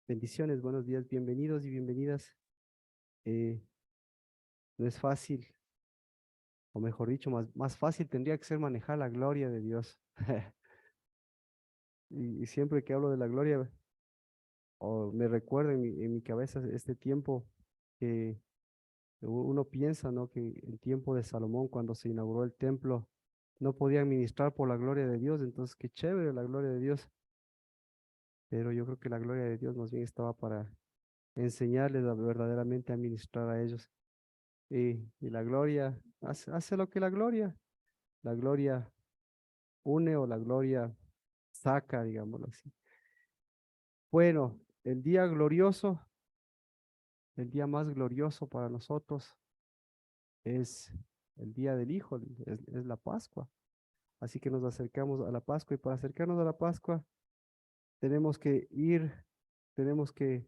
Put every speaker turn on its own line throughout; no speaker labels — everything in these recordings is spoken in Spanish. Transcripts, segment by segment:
Bendiciones, buenos días, bienvenidos y bienvenidas. Eh, no es fácil, o mejor dicho, más fácil tendría que ser manejar la gloria de Dios. Y siempre que hablo de la gloria, o me recuerdo en mi cabeza este tiempo que uno piensa, ¿no? Que el tiempo de Salomón, cuando se inauguró el templo, no podía ministrar por la gloria de Dios, entonces qué chévere la gloria de Dios, pero yo creo que la gloria de Dios más bien estaba para enseñarles verdaderamente a ministrar a ellos. Y la gloria hace lo que la gloria une o la gloria saca, digámoslo así. Bueno, el día glorioso, el día más glorioso para nosotros es el día del Hijo, es la Pascua. Así que nos acercamos a la Pascua y para acercarnos a la Pascua tenemos que tenemos que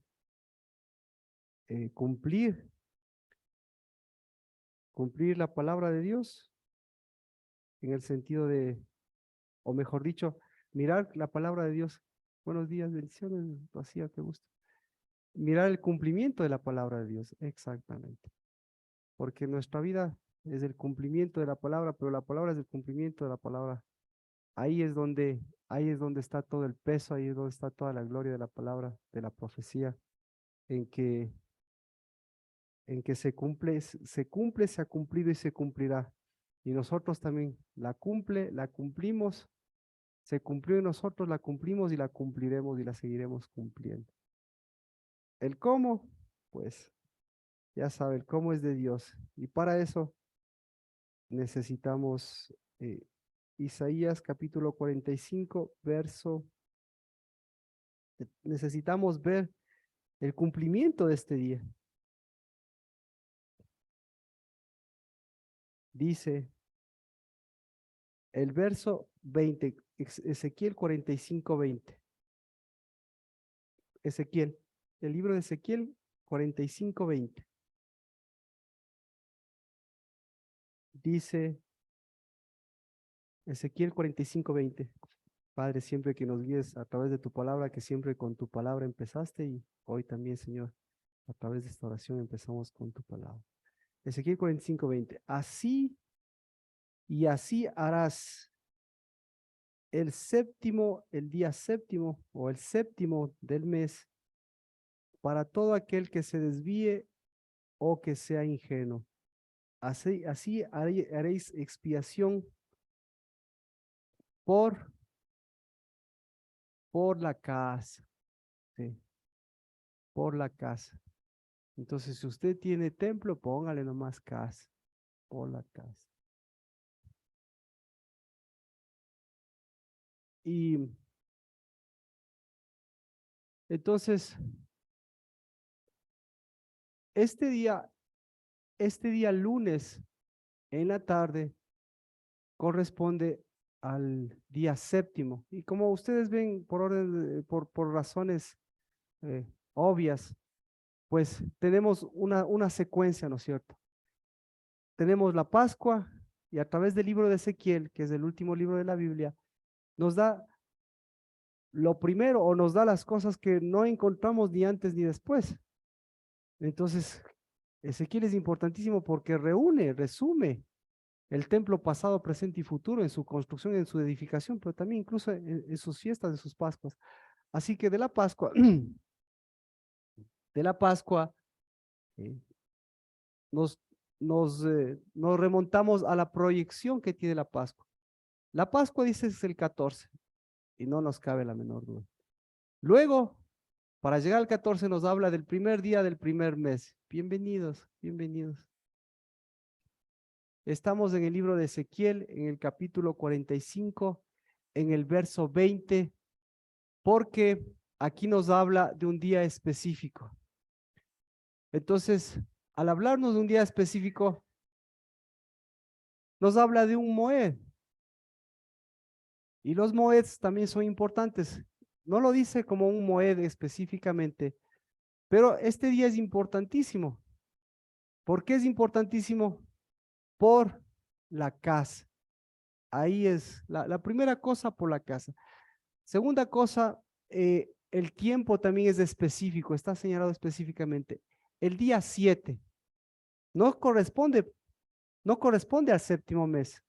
cumplir la palabra de Dios en el sentido de, o mejor dicho, mirar la palabra de Dios. Buenos días, bendiciones, Rocío, qué gusto. Mirar el cumplimiento de la palabra de Dios, exactamente. Porque nuestra vida es el cumplimiento de la palabra, pero la palabra es el cumplimiento de la palabra. Ahí es donde está todo el peso, ahí es donde está toda la gloria de la palabra, de la profecía, en que, en que se cumple, se ha cumplido y se cumplirá. Y nosotros también la cumplimos, se cumplió y nosotros la cumplimos y la cumpliremos y la seguiremos cumpliendo. El cómo, pues ya sabe, el cómo es de Dios. Y para eso necesitamos Isaías capítulo 45, necesitamos ver el cumplimiento de este día. Dice el verso 20, Ezequiel 45, 20. Ezequiel, el libro de Ezequiel 45, 20. Dice Ezequiel 45, 20. Padre, siempre que nos guíes a través de tu palabra, que siempre con tu palabra empezaste y hoy también, Señor, a través de esta oración empezamos con tu palabra. Ezequiel 45, 20. Así y así harás el día séptimo o el séptimo del mes para todo aquel que se desvíe o que sea ingenuo. Así haréis expiación por, por la casa. ¿Sí? Por la casa. Entonces, si usted tiene templo, póngale nomás casa. Por la casa. Y entonces, este día, este día lunes en la tarde corresponde al día séptimo. Y como ustedes ven, por razones obvias, pues tenemos una secuencia, ¿no es cierto? Tenemos la Pascua y a través del libro de Ezequiel, que es el último libro de la Biblia, nos da lo primero o nos da las cosas que no encontramos ni antes ni después. Entonces, Ezequiel es importantísimo porque resume el templo pasado, presente y futuro en su construcción, en su edificación, pero también incluso en sus fiestas, de sus Pascuas. Así que de la Pascua, de la Pascua, eh, nos, nos remontamos a la proyección que tiene la Pascua. La Pascua dice es el 14 y no nos cabe la menor duda. Luego, para llegar al 14 nos habla del primer día del primer mes. Bienvenidos, bienvenidos. Estamos en el libro de Ezequiel, en el capítulo 45, en el verso 20, porque aquí nos habla de un día específico. Entonces, al hablarnos de un día específico, nos habla de un Moed. Y los Moeds también son importantes. No lo dice como un Moed específicamente, pero este día es importantísimo. ¿Por qué es importantísimo? Por la casa. Ahí es la primera cosa, por la casa. Segunda cosa, el tiempo también es específico, está señalado específicamente. El día 7 no corresponde al séptimo mes,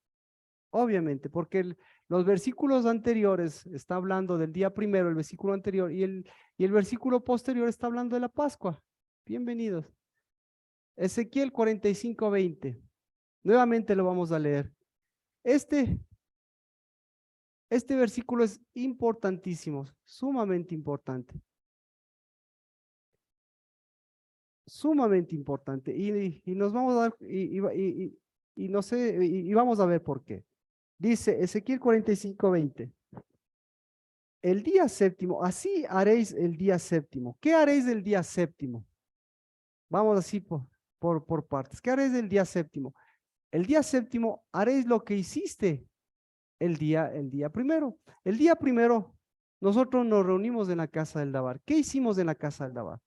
obviamente, porque los versículos anteriores está hablando del día primero, el versículo anterior, y el versículo posterior está hablando de la Pascua. Bienvenidos. Ezequiel 45:20. Nuevamente lo vamos a leer. Este versículo es importantísimo, sumamente importante. Sumamente importante. Y nos vamos a dar, y no sé, y vamos a ver por qué. Dice Ezequiel 45:20. El día séptimo, así haréis el día séptimo. ¿Qué haréis el día séptimo? Vamos así por partes. ¿Qué haréis el día séptimo? El día séptimo haréis lo que hiciste el día primero. El día primero, nosotros nos reunimos en la casa del Dabar. ¿Qué hicimos en la casa del Dabar?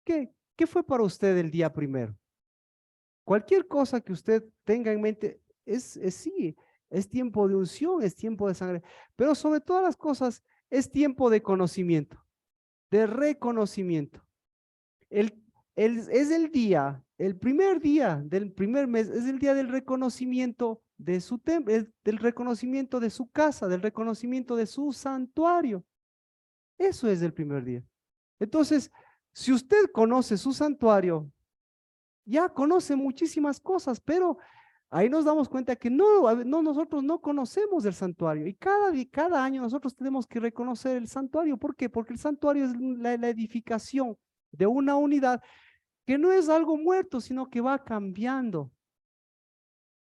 ¿Qué fue para usted el día primero? Cualquier cosa que usted tenga en mente, sí, es tiempo de unción, es tiempo de sangre, pero sobre todas las cosas, es tiempo de conocimiento, de reconocimiento. Es el día, el primer día del primer mes, es el día del reconocimiento de su templo, del reconocimiento de su casa, del reconocimiento de su santuario. Eso es el primer día. Entonces, si usted conoce su santuario, ya conoce muchísimas cosas, pero ahí nos damos cuenta que nosotros no conocemos el santuario y cada año nosotros tenemos que reconocer el santuario. ¿Por qué? Porque el santuario es la edificación de una unidad que no es algo muerto, sino que va cambiando.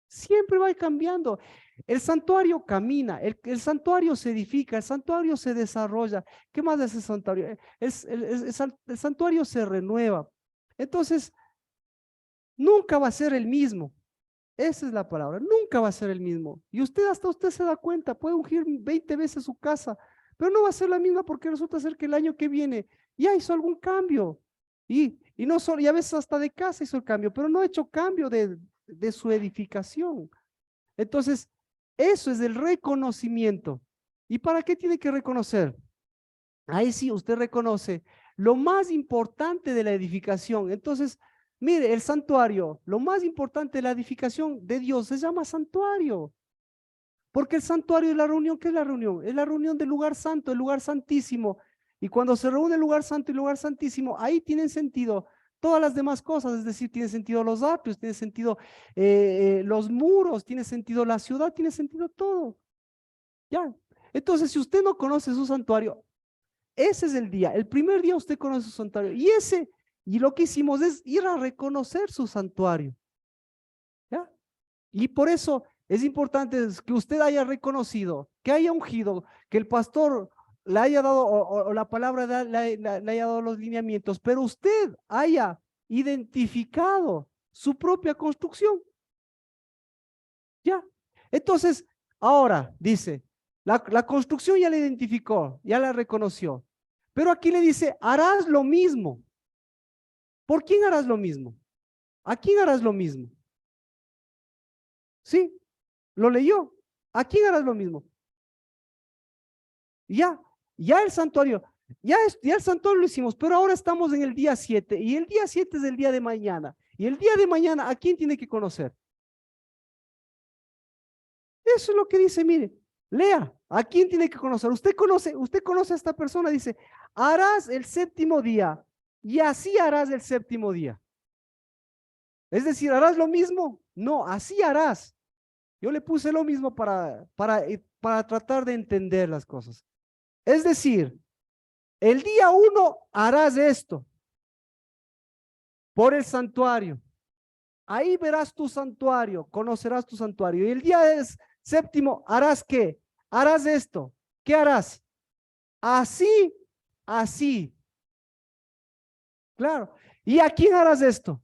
Siempre va cambiando. El santuario camina, el santuario se edifica, el santuario se desarrolla. ¿Qué más es el santuario? El santuario se renueva. Entonces, nunca va a ser el mismo. Esa es la palabra, nunca va a ser el mismo. Y hasta usted se da cuenta, puede ungir 20 veces su casa, pero no va a ser la misma porque resulta ser que el año que viene ya hizo algún cambio. Y no solo, y a veces hasta de casa hizo el cambio, pero no ha hecho cambio de su edificación. Entonces, eso es el reconocimiento. ¿Y para qué tiene que reconocer? Ahí sí, usted reconoce lo más importante de la edificación. Entonces, mire, el santuario, lo más importante de la edificación de Dios se llama santuario. Porque el santuario es la reunión. ¿Qué es la reunión? Es la reunión del lugar santo, el lugar santísimo. Y cuando se reúne el lugar santo y el lugar santísimo, ahí tienen sentido todas las demás cosas. Es decir, tiene sentido los atrios, tiene sentido los muros, tiene sentido la ciudad, tiene sentido todo. ¿Ya? Entonces, si usted no conoce su santuario, ese es el día. El primer día usted conoce su santuario. Y lo que hicimos es ir a reconocer su santuario. ¿Ya? Y por eso es importante que usted haya reconocido, que haya ungido, que el pastor le haya dado, o la palabra le haya dado los lineamientos, pero usted haya identificado su propia construcción. ¿Ya? Entonces, ahora dice, la construcción ya la identificó, ya la reconoció, pero aquí le dice, harás lo mismo. ¿Por quién harás lo mismo? ¿A quién harás lo mismo? Sí, lo leyó. ¿A quién harás lo mismo? Ya el santuario, ya el santuario lo hicimos, pero ahora estamos en el día 7 y el día 7 es el día de mañana. Y el día de mañana, ¿a quién tiene que conocer? Eso es lo que dice, mire, lea, ¿a quién tiene que conocer? Usted conoce a esta persona, dice, harás el séptimo día y así harás el séptimo día. Es decir, ¿harás lo mismo? No, así harás. Yo le puse lo mismo para tratar de entender las cosas. Es decir, el día 1 harás esto por el santuario. Ahí verás tu santuario, conocerás tu santuario. Y el día séptimo harás ¿qué? Harás esto. ¿Qué harás? Así. Claro. ¿Y a quién harás esto?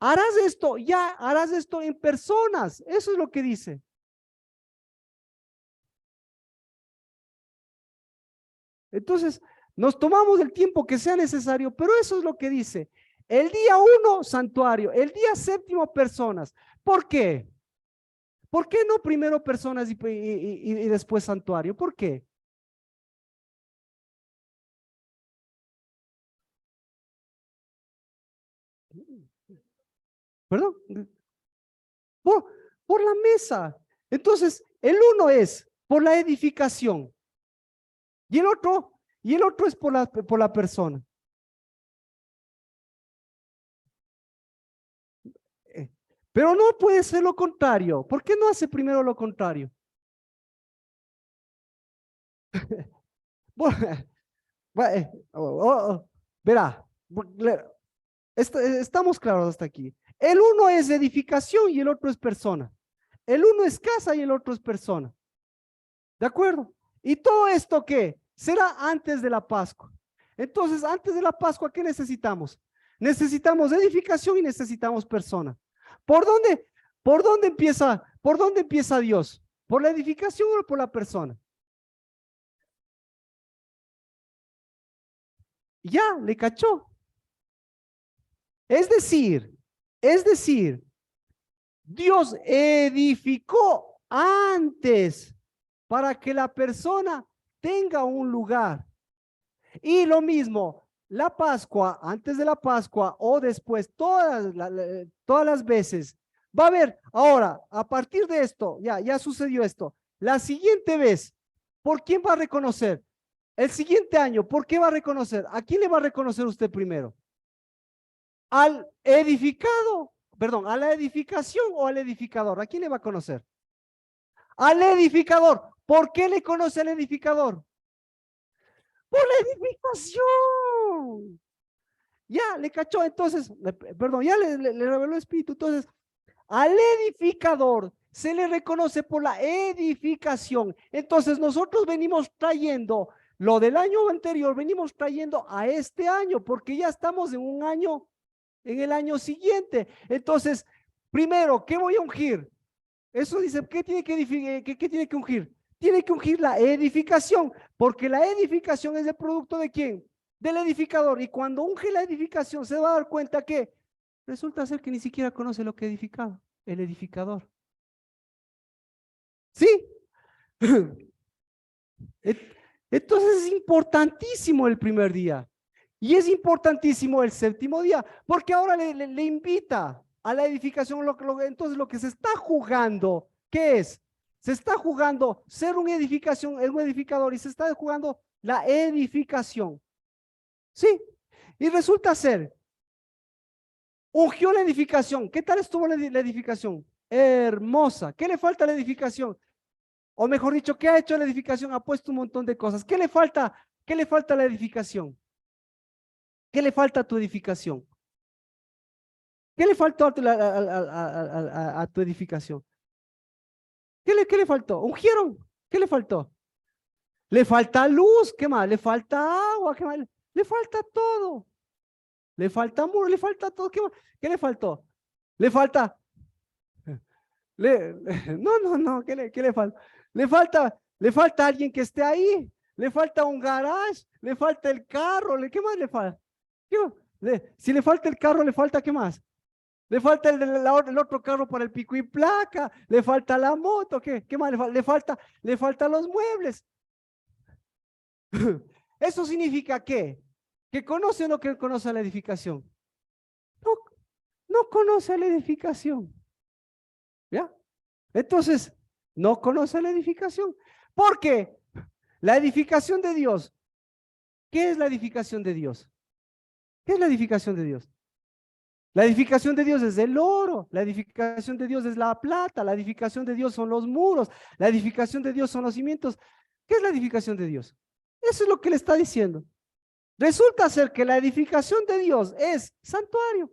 Harás esto, ya harás esto en personas. Eso es lo que dice. Entonces, nos tomamos el tiempo que sea necesario, pero eso es lo que dice. El día 1, santuario. El día séptimo, personas. ¿Por qué? ¿Por qué no primero personas y después santuario? ¿Por qué? Perdón, por la mesa. Entonces, el uno es por la edificación y el otro es por la persona. Pero no puede ser lo contrario. ¿Por qué no hace primero lo contrario? Verá, estamos claros hasta aquí. El uno es edificación y el otro es persona. El uno es casa y el otro es persona. ¿De acuerdo? ¿Y todo esto qué? Será antes de la Pascua. Entonces, antes de la Pascua, ¿qué necesitamos? Necesitamos edificación y necesitamos persona. ¿Por dónde, por dónde empieza Dios? ¿Por la edificación o por la persona? Ya, le cachó. Es decir, Dios edificó antes para que la persona tenga un lugar. Y lo mismo, la Pascua, antes de la Pascua o después, todas las veces, va a haber, ahora, a partir de esto, ya sucedió esto. La siguiente vez, ¿por quién va a reconocer? El siguiente año, ¿por qué va a reconocer? ¿A quién le va a reconocer usted primero? ¿Al edificado? Perdón, ¿a la edificación o al edificador? ¿A quién le va a conocer? Al edificador. ¿Por qué le conoce al edificador? Por la edificación. Ya, le cachó, entonces, perdón, ya le reveló el espíritu. Entonces, al edificador se le reconoce por la edificación. Entonces, nosotros venimos trayendo lo del año anterior, venimos trayendo a este año, porque ya estamos en un año, en el año siguiente. Entonces, primero, ¿qué voy a ungir? Eso dice, ¿qué tiene qué tiene que ungir? Tiene que ungir la edificación, porque la edificación es el producto ¿de quién? Del edificador. Y cuando unge la edificación, se va a dar cuenta que resulta ser que ni siquiera conoce lo que ha edificado, el edificador. ¿Sí? Entonces es importantísimo el primer día. Y es importantísimo el séptimo día, porque ahora le invita a la edificación. Entonces lo que se está jugando, ¿qué es? Se está jugando ser una edificación, un edificador, y se está jugando la edificación. ¿Sí? Y resulta ser, ungió la edificación. ¿Qué tal estuvo la edificación? Hermosa. ¿Qué le falta a la edificación? O mejor dicho, ¿qué ha hecho la edificación? Ha puesto un montón de cosas. ¿Qué le falta? ¿Qué le falta a la edificación? ¿Qué le falta a tu edificación? ¿Qué le faltó a tu edificación? ¿Qué le faltó? ¿Ungieron? ¿Qué le faltó? Le falta luz, ¿qué más? Le falta agua, ¿qué más? Le falta todo. Le falta amor, le falta todo, ¿qué más? ¿Qué le faltó? Le falta, no, ¿qué le falta? Le falta alguien que esté ahí, le falta un garage, le falta el carro, ¿qué más le falta? Si le falta el carro, le falta, ¿qué más? Le falta el otro carro para el pico y placa, le falta la moto, ¿qué más le falta los muebles. ¿Eso significa qué? ¿Que conoce o no que conoce la edificación? No, no conoce la edificación. ¿Ya? Entonces, no conoce la edificación. ¿Por qué? La edificación de Dios. ¿Qué es la edificación de Dios? ¿Qué es la edificación de Dios? La edificación de Dios es el oro, la edificación de Dios es la plata, la edificación de Dios son los muros, la edificación de Dios son los cimientos. ¿Qué es la edificación de Dios? Eso es lo que le está diciendo. Resulta ser que la edificación de Dios es santuario.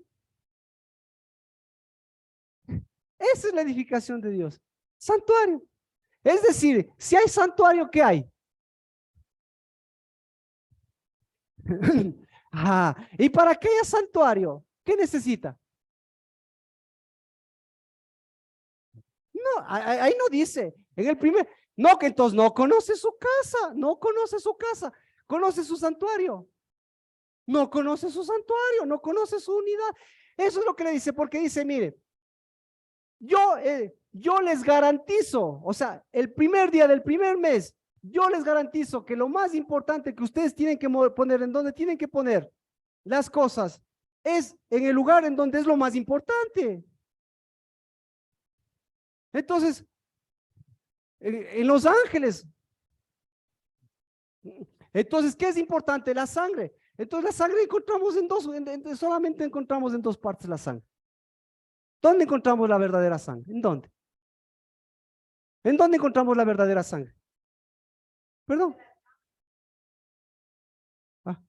Esa es la edificación de Dios, santuario. Es decir, si hay santuario, ¿qué hay? Y para que haya santuario, ¿qué necesita? No, ahí no dice. En el primer, no, que entonces no conoce su casa, no conoce su casa, conoce su santuario. No conoce su santuario, no conoce su unidad. Eso es lo que le dice, porque dice, mire, yo les garantizo, o sea, el primer día del primer mes, yo les garantizo que lo más importante que ustedes tienen que poner, en donde tienen que poner las cosas, es en el lugar en donde es lo más importante. Entonces, en los ángeles. Entonces, ¿qué es importante? La sangre. Entonces, la sangre encontramos en dos, solamente encontramos en dos partes la sangre. ¿Dónde encontramos la verdadera sangre? ¿En dónde? ¿En dónde encontramos la verdadera sangre? Perdón. Ah.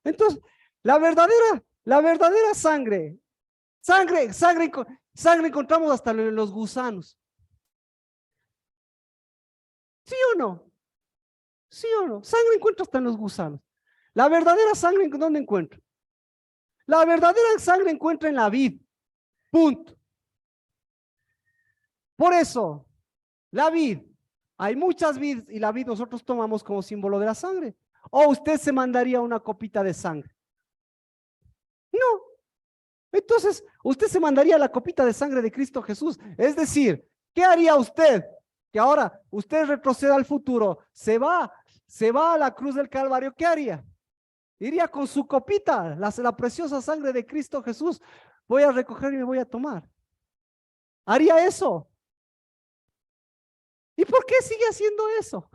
Entonces, la verdadera sangre encontramos hasta en los gusanos. ¿Sí o no? ¿Sí o no? Sangre encuentra hasta en los gusanos. La verdadera sangre, ¿en dónde encuentra? La verdadera sangre encuentra en la vid. Punto. Por eso, la vid, hay muchas vides y la vid nosotros tomamos como símbolo de la sangre. O usted se mandaría una copita de sangre. No. Entonces, usted se mandaría la copita de sangre de Cristo Jesús. Es decir, ¿qué haría usted? Que ahora usted retroceda al futuro, se va a la cruz del Calvario, ¿qué haría? Iría con su copita, la preciosa sangre de Cristo Jesús. Voy a recoger y me voy a tomar. ¿Haría eso? ¿Y por qué sigue haciendo eso?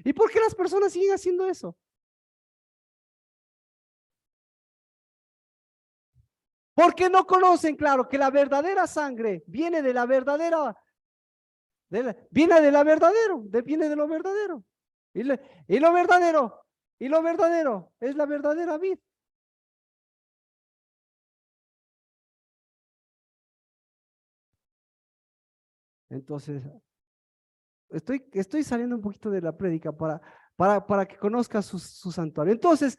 ¿Y por qué las personas siguen haciendo eso? Porque no conocen, claro, que la verdadera sangre viene de la verdadera, viene de la verdadero, viene de lo verdadero. Y, y lo verdadero, y lo verdadero es la verdadera vida. Entonces, estoy saliendo un poquito de la prédica para que conozca su santuario. Entonces,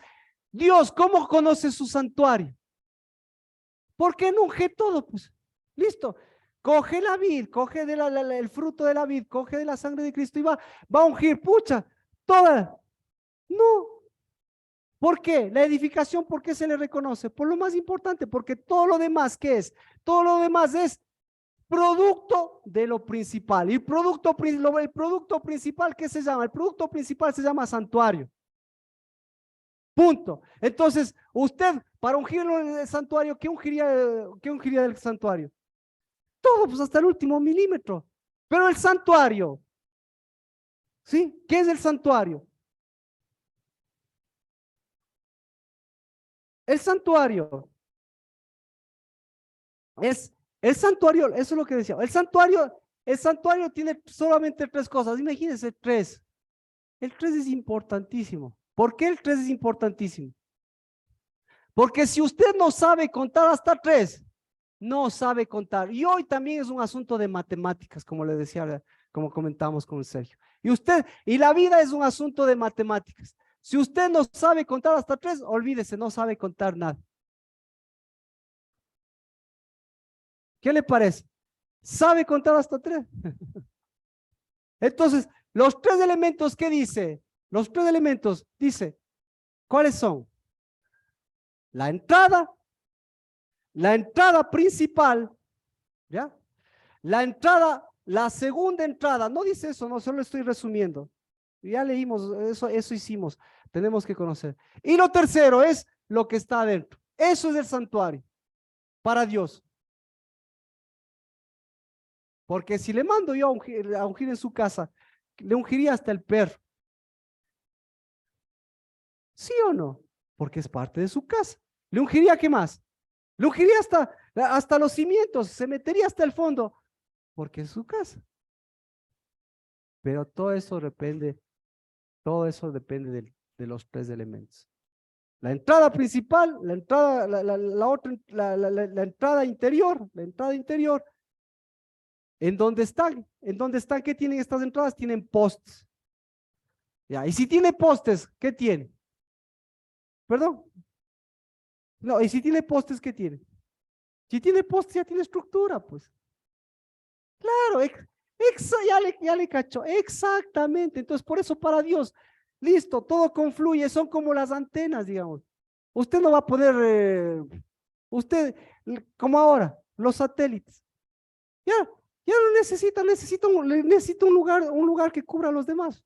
Dios, ¿cómo conoce su santuario? Porque no unge todo, pues. Listo. Coge la vid, coge el fruto de la vid, coge de la sangre de Cristo y va a ungir, pucha, toda. No. ¿Por qué? La edificación, ¿por qué se le reconoce? Por lo más importante, porque todo lo demás, ¿qué es? Todo lo demás es producto de lo principal. Y el producto principal, ¿qué se llama? El producto principal se llama santuario. Punto. Entonces, usted, para ungirlo en el santuario, qué ungiría del santuario? Todo, pues hasta el último milímetro. Pero el santuario, ¿sí? ¿Qué es el santuario? El santuario es, el santuario, eso es lo que decía, el santuario tiene solamente tres cosas, imagínense tres. El tres es importantísimo. ¿Por qué el tres es importantísimo? Porque si usted no sabe contar hasta tres, no sabe contar. Y hoy también es un asunto de matemáticas, como le decía, como comentamos con Sergio. Y la vida es un asunto de matemáticas. Si usted no sabe contar hasta tres, olvídese, no sabe contar nada. ¿Qué le parece? ¿Sabe contar hasta tres? Entonces, los tres elementos, ¿qué dice? Los tres elementos, dice, ¿cuáles son? La entrada principal, ¿ya? La segunda entrada, no dice eso, no, solo estoy resumiendo. Ya leímos, eso hicimos, tenemos que conocer. Y lo tercero es lo que está adentro. Eso es el santuario para Dios. Porque si le mando yo a ungir en su casa, le ungiría hasta el perro. ¿Sí o no? Porque es parte de su casa. ¿Le ungiría qué más? Le ungiría hasta los cimientos, se metería hasta el fondo, porque es su casa. Pero todo eso depende de los tres elementos. La entrada principal, la entrada, la otra, la entrada interior, ¿en dónde están? ¿Qué tienen estas entradas? Tienen postes. Ya, y si tiene postes, ¿qué tiene? ¿Perdón? No, y si tiene postes, ¿qué tiene? Si tiene postes, ya tiene estructura, pues. Claro, ya le cachó, exactamente. Entonces, por eso para Dios, listo, todo confluye, son como las antenas, digamos. Usted no va a poder, como ahora, los satélites. Ya, ya no necesita un lugar que cubra a los demás.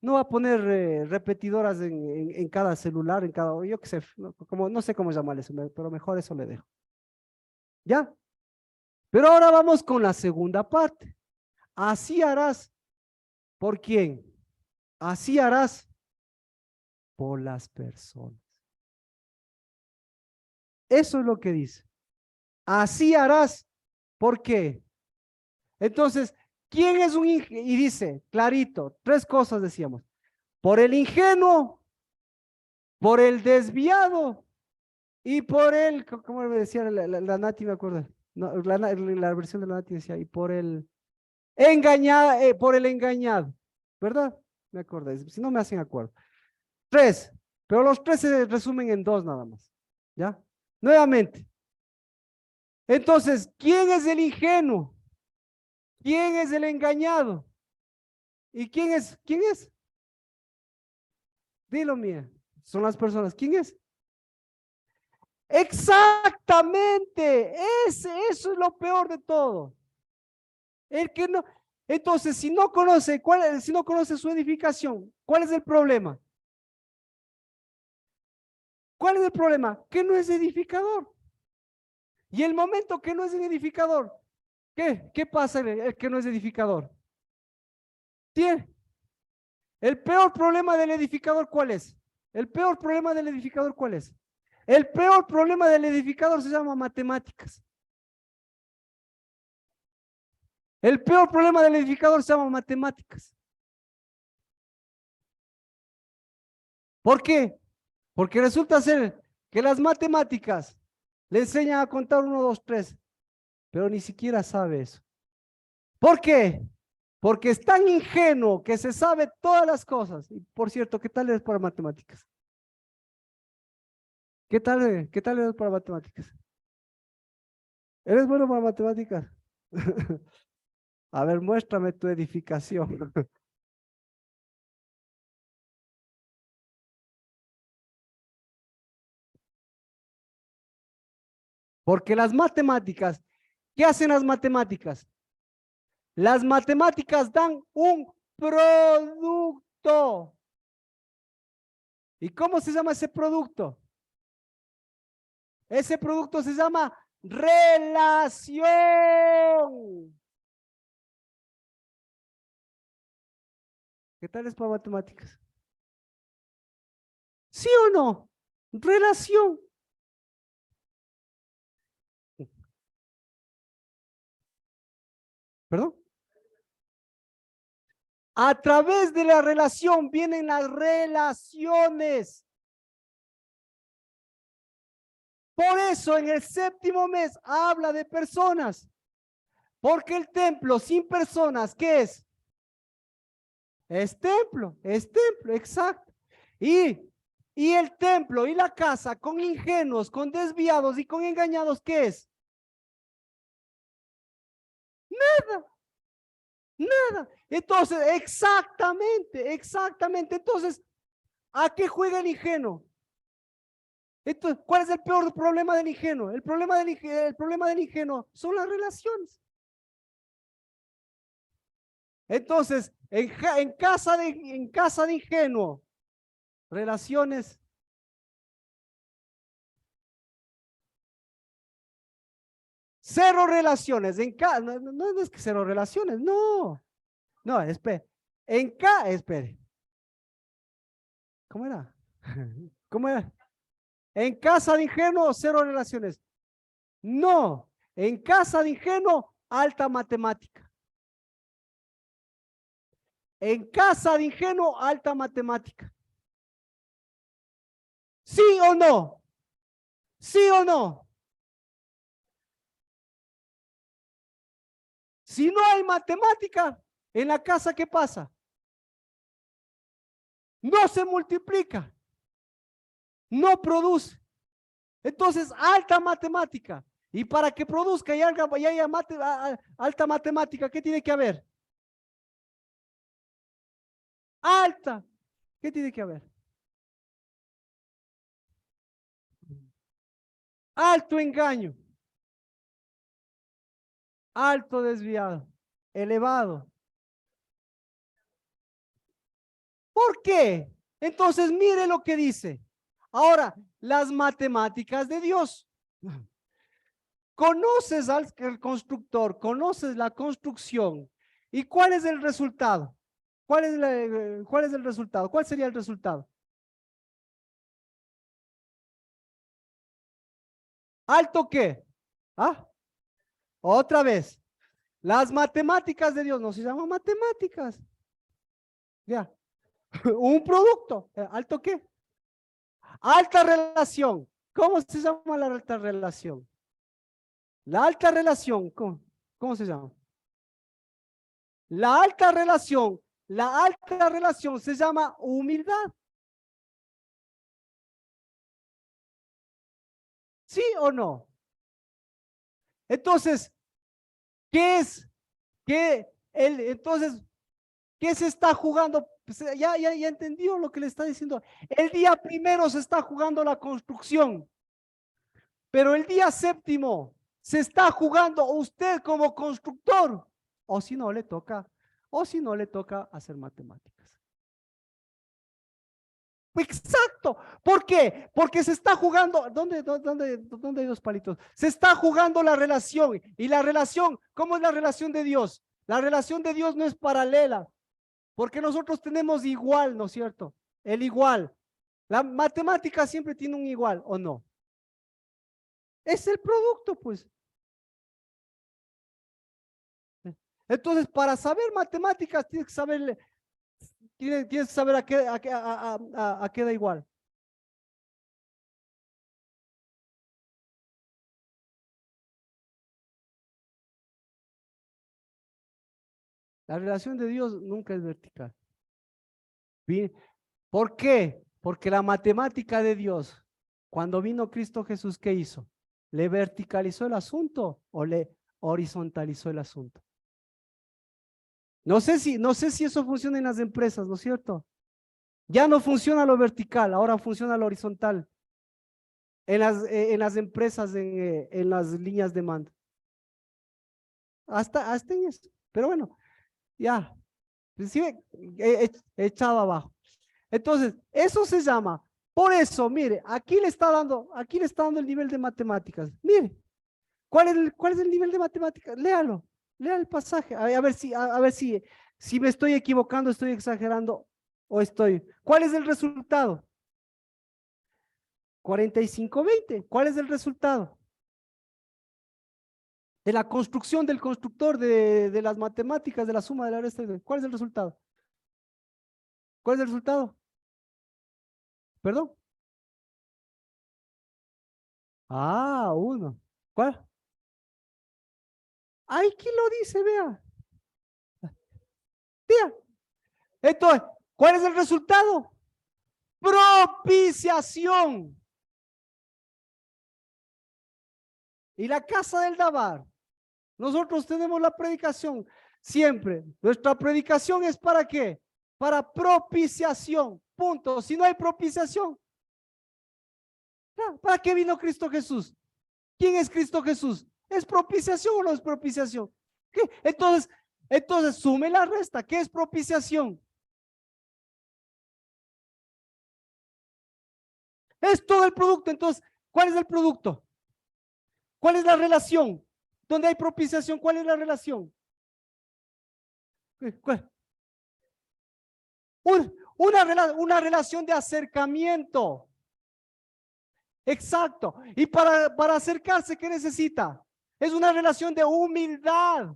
No va a poner repetidoras en cada celular, yo qué sé, no sé cómo llamarles, pero mejor eso le dejo. ¿Ya? Pero ahora vamos con la segunda parte. Así harás. ¿Por quién? Así harás por las personas. Eso es lo que dice. Así harás. ¿Por qué? Entonces, ¿quién es un ingenuo? Y dice, clarito, tres cosas decíamos. Por el ingenuo, por el desviado y por el, ¿cómo me decía la Nati, me acuerdo? No, la versión de la Nati decía, y por el engañado, por el engañado, ¿verdad? Me acordé, si no me hacen acuerdo. Tres, pero los tres se resumen en dos nada más, ¿ya? Nuevamente. Entonces, ¿quién es el ingenuo? ¿Quién es el engañado? ¿Y quién es? ¿Quién es? Dilo, mía. Son las personas. ¿Quién es? Exactamente. Eso es lo peor de todo. El que no. Entonces, si no conoce, si no conoce su edificación, ¿cuál es el problema? ¿Cuál es el problema? Que no es edificador. Y el momento que no es edificador, ¿qué pasa el que no es edificador? Tiene. El peor problema del edificador, ¿cuál es? El peor problema del edificador, ¿cuál es? El peor problema del edificador se llama matemáticas. El peor problema del edificador se llama matemáticas. ¿Por qué? Porque resulta ser que las matemáticas le enseñan a contar 1, 2, 3, pero ni siquiera sabe eso. ¿Por qué? Porque es tan ingenuo que se sabe todas las cosas. Y por cierto, ¿qué tal eres para matemáticas? ¿Qué tal eres para matemáticas? ¿Eres bueno para matemáticas? A ver, muéstrame tu edificación. Porque las matemáticas, ¿qué hacen las matemáticas? Las matemáticas dan un producto. ¿Y cómo se llama ese producto? Ese producto se llama relación. ¿Qué tal es para matemáticas? ¿Sí o no? Relación. ¿Perdón? A través de la relación vienen las relaciones. Por eso en el séptimo mes habla de personas. Porque el templo sin personas, ¿qué es? Es templo, exacto. Y el templo y la casa con ingenuos, con desviados y con engañados, ¿qué es? Nada, nada. Entonces, exactamente. Entonces, ¿a qué juega el ingenuo? Entonces, ¿cuál es el peor problema del ingenuo? El problema del ingenuo son las relaciones. Entonces, en casa de ingenuo, relaciones. Cero relaciones. No es que cero relaciones, no. No, espere. Espere. ¿Cómo era? ¿Cómo era? En casa de ingenuo, cero relaciones. No. En casa de ingenuo, alta matemática. En casa de ingenuo, alta matemática. ¿Sí o no? ¿Sí o no? Si no hay matemática, en la casa, ¿qué pasa? No se multiplica, no produce. Entonces, alta matemática. Y para que produzca y haya alta matemática, ¿qué tiene que haber? Alta. ¿Qué tiene que haber? Alto engaño, alto desviado, elevado. ¿Por qué? Entonces, mire lo que dice. Ahora, las matemáticas de Dios. Conoces al el constructor, conoces la construcción. ¿Y cuál es el resultado? ¿Cuál es el resultado? ¿Cuál sería el resultado? ¿Alto qué? ¿Ah? Otra vez. Las matemáticas de Dios no se llaman matemáticas. Ya. Un producto. ¿Alto qué? Alta relación. ¿Cómo se llama la alta relación? La alta relación. ¿Cómo se llama? La alta relación. La alta relación se llama humildad. ¿Sí o no? Entonces, ¿qué es? Entonces, ¿qué se está jugando? Pues, ya entendió lo que le está diciendo. El día primero se está jugando la construcción, pero el día séptimo se está jugando usted como constructor, o si no le toca, o si no le toca hacer matemáticas. Exacto. ¿Por qué? Porque se está jugando, ¿dónde hay dos palitos? Se está jugando la relación. Y la relación, ¿cómo es la relación de Dios? La relación de Dios no es paralela, porque nosotros tenemos igual, ¿no es cierto? El igual. La matemática siempre tiene un igual, ¿o no? Es el producto, pues. Entonces, para saber matemáticas, tienes que saber a qué da igual. La relación de Dios nunca es vertical. Bien. ¿Por qué? Porque la matemática de Dios, cuando vino Cristo Jesús, ¿qué hizo? ¿Le verticalizó el asunto o le horizontalizó el asunto? No sé si eso funciona en las empresas, ¿no es cierto? Ya no funciona lo vertical, ahora funciona lo horizontal. En las empresas, en las líneas de mando. Hasta en eso. Pero bueno, ya. Sí, he echado abajo. Entonces, eso se llama. Por eso, mire, aquí le está dando el nivel de matemáticas. Mire, ¿cuál es el nivel de matemáticas? Léalo, lea el pasaje. A ver si me estoy equivocando, estoy exagerando o estoy. ¿Cuál es el resultado? 45-20. ¿Cuál es el resultado? De la construcción del constructor de las matemáticas, de la suma de la resta. ¿Cuál es el resultado? ¿Cuál es el resultado? ¿Perdón? Ah, uno. ¿Cuál? Ay, ¿quién lo dice? Vea. Vea. Entonces, ¿cuál es el resultado? Propiciación. Y la casa del Dabar. Nosotros tenemos la predicación siempre. Nuestra predicación es ¿para qué? Para propiciación. Punto. Si no hay propiciación, ¿para qué vino Cristo Jesús? ¿Quién es Cristo Jesús? ¿Es propiciación o no es propiciación? ¿Qué? Entonces sume la resta. ¿Qué es propiciación? Es todo el producto. Entonces, ¿cuál es el producto? ¿Cuál es la relación? ¿Dónde hay propiciación? ¿Cuál es la relación? ¿Cuál? Una relación de acercamiento. Exacto. Y para acercarse, ¿qué necesita? Es una relación de humildad.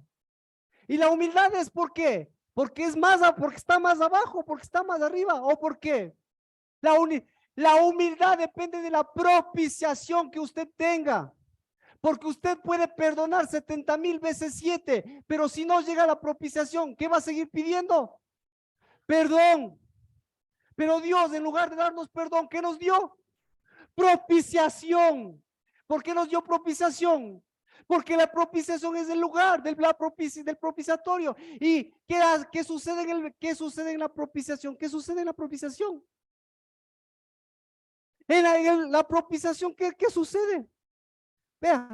Y la humildad es ¿por qué? Porque está más abajo, porque está más arriba, o por qué. La humildad depende de la propiciación que usted tenga. Porque usted puede perdonar 70,000 veces 7, pero si no llega la propiciación, ¿qué va a seguir pidiendo? Perdón. Pero Dios, en lugar de darnos perdón, ¿qué nos dio? Propiciación. ¿Por qué nos dio propiciación? Porque la propiciación es el lugar del propiciatorio. ¿Y qué sucede en la propiciación? ¿Qué sucede en la propiciación? En la propiciación, ¿qué sucede? Vea,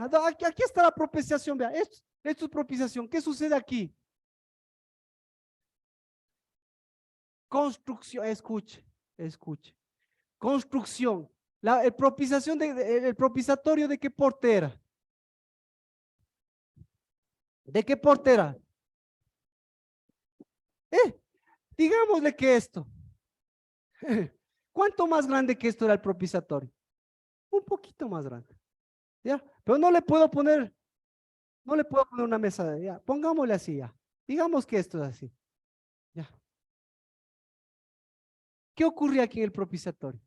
aquí está la propiciación. Vea, esto es propiciación. ¿Qué sucede aquí? Construcción, escuche. Construcción. El propiciatorio de qué portera. ¿De qué porte era? Digámosle que esto. ¿Cuánto más grande que esto era el propiciatorio? Un poquito más grande. ¿Ya? Pero no le puedo poner una mesa, ya. Pongámosle así, ya. Digamos que esto es así. Ya. ¿Qué ocurría aquí en el propiciatorio?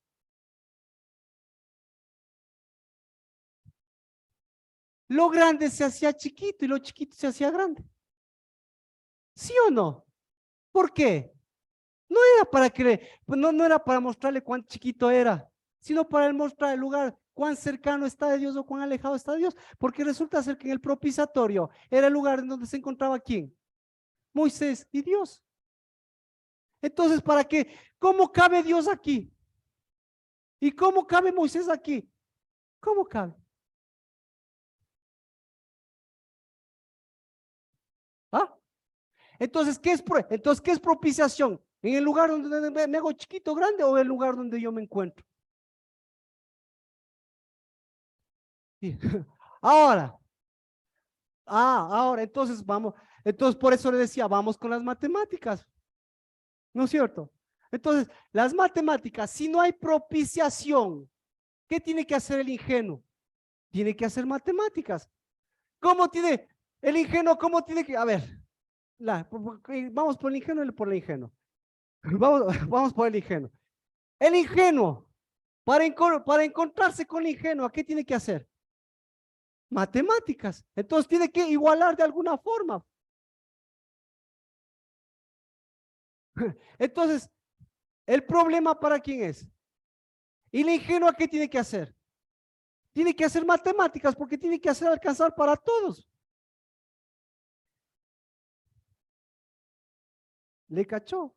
Lo grande se hacía chiquito y lo chiquito se hacía grande. ¿Sí o no? ¿Por qué? No era para no era para mostrarle cuán chiquito era, sino para mostrar el lugar, cuán cercano está de Dios o cuán alejado está de Dios, porque resulta ser que en el propiciatorio era el lugar en donde se encontraba ¿quién? Moisés y Dios. Entonces, ¿para qué? ¿Cómo cabe Dios aquí? ¿Y cómo cabe Moisés aquí? ¿Cómo cabe? ¿Ah? Entonces, ¿qué es propiciación? ¿En el lugar donde me hago chiquito, grande o en el lugar donde yo me encuentro? Sí. Ahora, entonces vamos, entonces por eso le decía, vamos con las matemáticas, ¿no es cierto? Entonces, las matemáticas, si no hay propiciación, ¿qué tiene que hacer el ingenuo? Tiene que hacer matemáticas. ¿Cómo tiene el ingenuo? ¿Cómo tiene que? A ver, vamos por el ingenuo y por el ingenuo. Vamos por el ingenuo. El ingenuo, para encontrarse con el ingenuo, ¿qué tiene que hacer? Matemáticas. Entonces tiene que igualar de alguna forma. Entonces, ¿el problema para quién es? ¿Y el ingenuo qué tiene que hacer? Tiene que hacer matemáticas porque tiene que hacer alcanzar para todos. ¿Le cachó?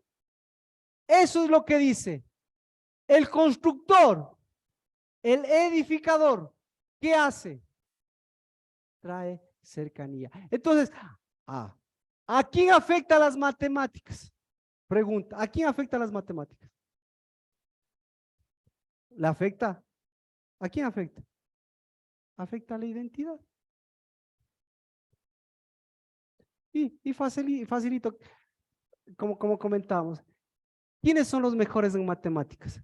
Eso es lo que dice. El constructor, el edificador, ¿qué hace? Trae cercanía. Entonces, ¿a quién afecta las matemáticas? Pregunta, ¿a quién afecta las matemáticas? ¿La afecta? ¿A quién afecta? Afecta a la identidad. Y facilito, como comentábamos, ¿quiénes son los mejores en matemáticas?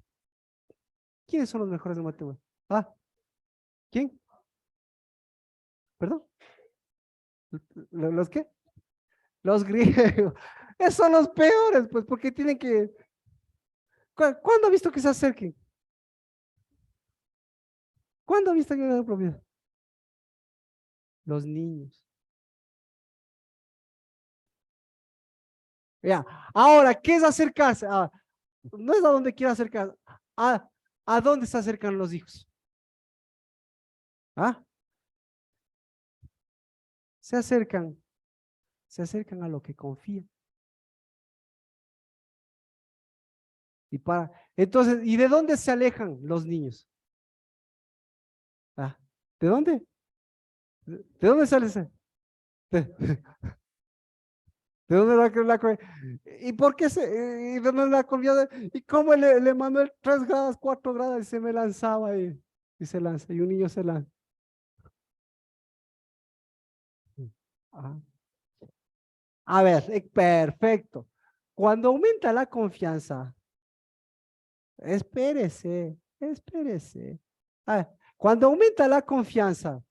¿Quiénes son los mejores en matemáticas? Ah, ¿quién? ¿Perdón? ¿Los qué? Los griegos. Esos son los peores, pues, porque tienen que... ¿Cuándo ha visto que se acerquen? ¿Cuándo ha visto que se propiedad? Los niños. Ya. Ahora, ¿qué es acercarse? No es a donde quiera acercarse. ¿A dónde se acercan los hijos? ¿Ah? Se acercan, se acercan a lo que confían. Entonces, ¿y de dónde se alejan los niños? ¿De dónde? ¿De dónde sale ese? ¿De, de dónde ¿Y por qué y de dónde la confianza? ¿Y cómo le mandó el 3 grados, 4 grados y se me lanzaba y se lanza? Y un niño se lanza. Ah. A ver, perfecto. Cuando aumenta la confianza, espérese. Cuando aumenta la confianza,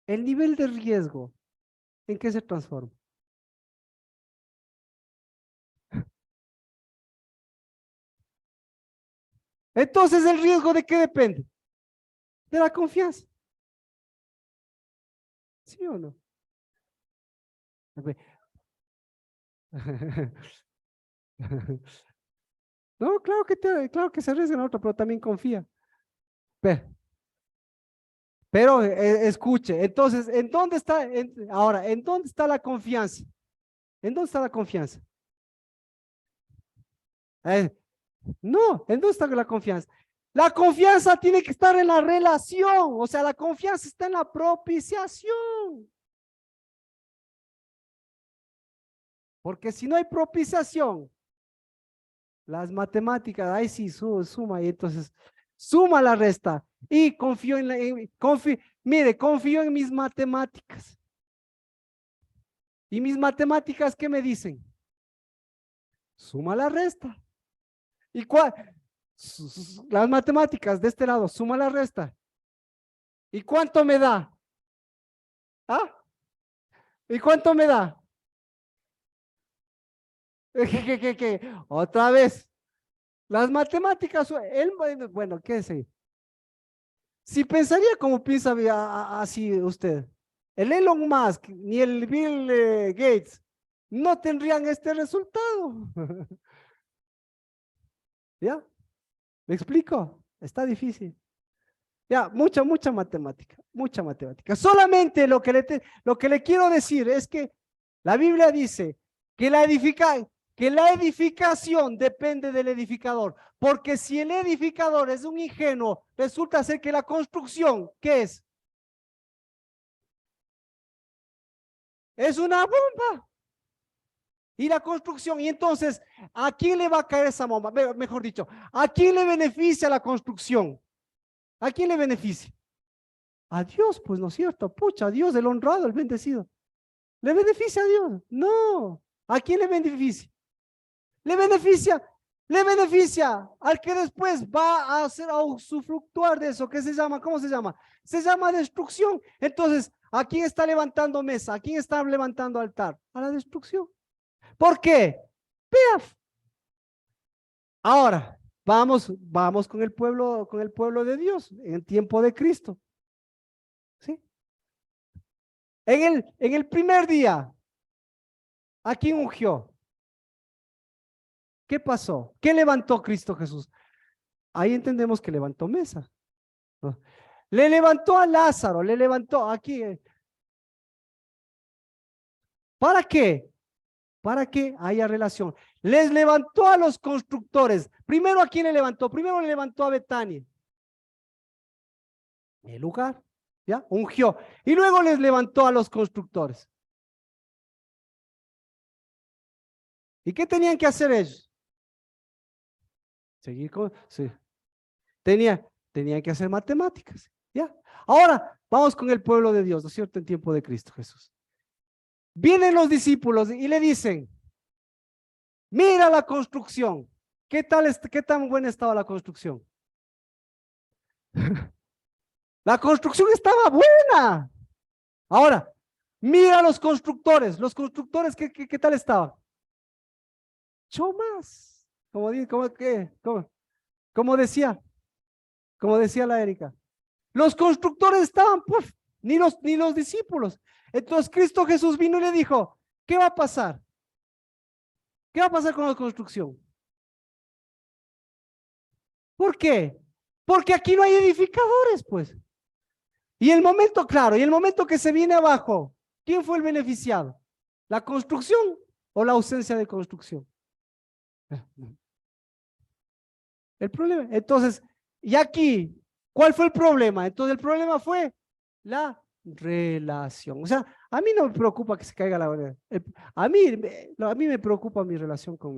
el nivel de riesgo, ¿en qué se transforma? Entonces, ¿el riesgo de qué depende? De la confianza. ¿Sí o no? No, claro que se arriesga en otro, pero también confía. Pero, escuche, entonces, ¿en dónde está? Ahora, ¿en dónde está la confianza? ¿En dónde está la confianza? Eh, no, ¿en dónde está la confianza? La confianza tiene que estar en la relación, o sea, la confianza está en la propiciación. Porque si no hay propiciación, las matemáticas, ahí sí, suma, y entonces suma la resta. Y confío mire, confío en mis matemáticas. ¿Y mis matemáticas qué me dicen? Suma la resta. ¿Y cuál? Las matemáticas de este lado, suma la resta. ¿Y cuánto me da? ¿Ah? ¿Y cuánto me da? ¿Qué? Otra vez. Las matemáticas, bueno, qué sé. Si pensaría como piensa así usted, el Elon Musk ni el Bill Gates no tendrían este resultado. ¿Ya? ¿Me explico? Está difícil. Ya, mucha matemática, mucha matemática. Solamente lo que le quiero decir es que la Biblia dice que que la edificación depende del edificador, porque si el edificador es un ingenuo, resulta ser que la construcción, ¿qué es? Es una bomba. Y la construcción, y entonces, ¿a quién le va a caer esa bomba? Mejor dicho, ¿a quién le beneficia la construcción? ¿A quién le beneficia? A Dios, pues no es cierto, pucha, a Dios, el honrado, el bendecido. ¿Le beneficia a Dios? No. ¿A quién le beneficia? Le beneficia, le beneficia al que después va a hacer, a usufructuar de eso. ¿Qué se llama? ¿Cómo se llama? Se llama destrucción. Entonces, ¿a quién está levantando mesa? ¿A quién está levantando altar? A la destrucción. ¿Por qué? Vea. Ahora, vamos con el pueblo de Dios en el tiempo de Cristo. ¿Sí? En el primer día, ¿a quién ungió? ¿Qué pasó? ¿Qué levantó Cristo Jesús? Ahí entendemos que levantó mesa, ¿no? Le levantó a Lázaro, le levantó aquí. ¿Para qué? Para que haya relación. Les levantó a los constructores. Primero, ¿a quién le levantó? Primero le levantó a Betania. El lugar, ¿ya? Ungió. Y luego les levantó a los constructores. ¿Y qué tenían que hacer ellos? Seguir con, sí. Tenían que hacer matemáticas, ¿ya? Ahora, vamos con el pueblo de Dios, ¿no es cierto? En tiempo de Cristo Jesús. Vienen los discípulos y le dicen, mira la construcción. ¿Qué tan buena estaba la construcción? La construcción estaba buena. Ahora, mira los constructores. Los constructores, ¿qué tal estaban? Chomas. Como decía, como decía la Erika. Los constructores estaban, pues, ni los discípulos. Entonces Cristo Jesús vino y le dijo, ¿qué va a pasar? ¿Qué va a pasar con la construcción? ¿Por qué? Porque aquí no hay edificadores, pues. Y el momento, claro, y el momento que se viene abajo, ¿quién fue el beneficiado? ¿La construcción o la ausencia de construcción? El problema. Entonces, y aquí, ¿cuál fue el problema? Entonces, el problema fue la relación. O sea, a mí no me preocupa que se caiga la moneda. A mí me preocupa mi relación con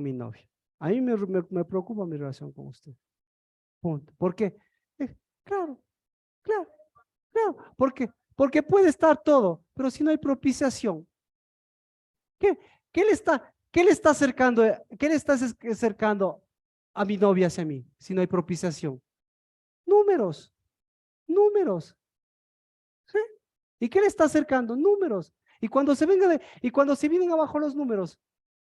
mi novia. A mí me preocupa mi relación con usted. Punto. ¿Por qué? Claro, claro, claro. Porque puede estar todo, pero si no hay propiciación, ¿qué, qué le está acercando, qué le estás acercando a mi novia hacia mí si no hay propiciación? Números, números. ¿Sí? ¿Y qué le está acercando? Números. Y cuando se vienen abajo los números,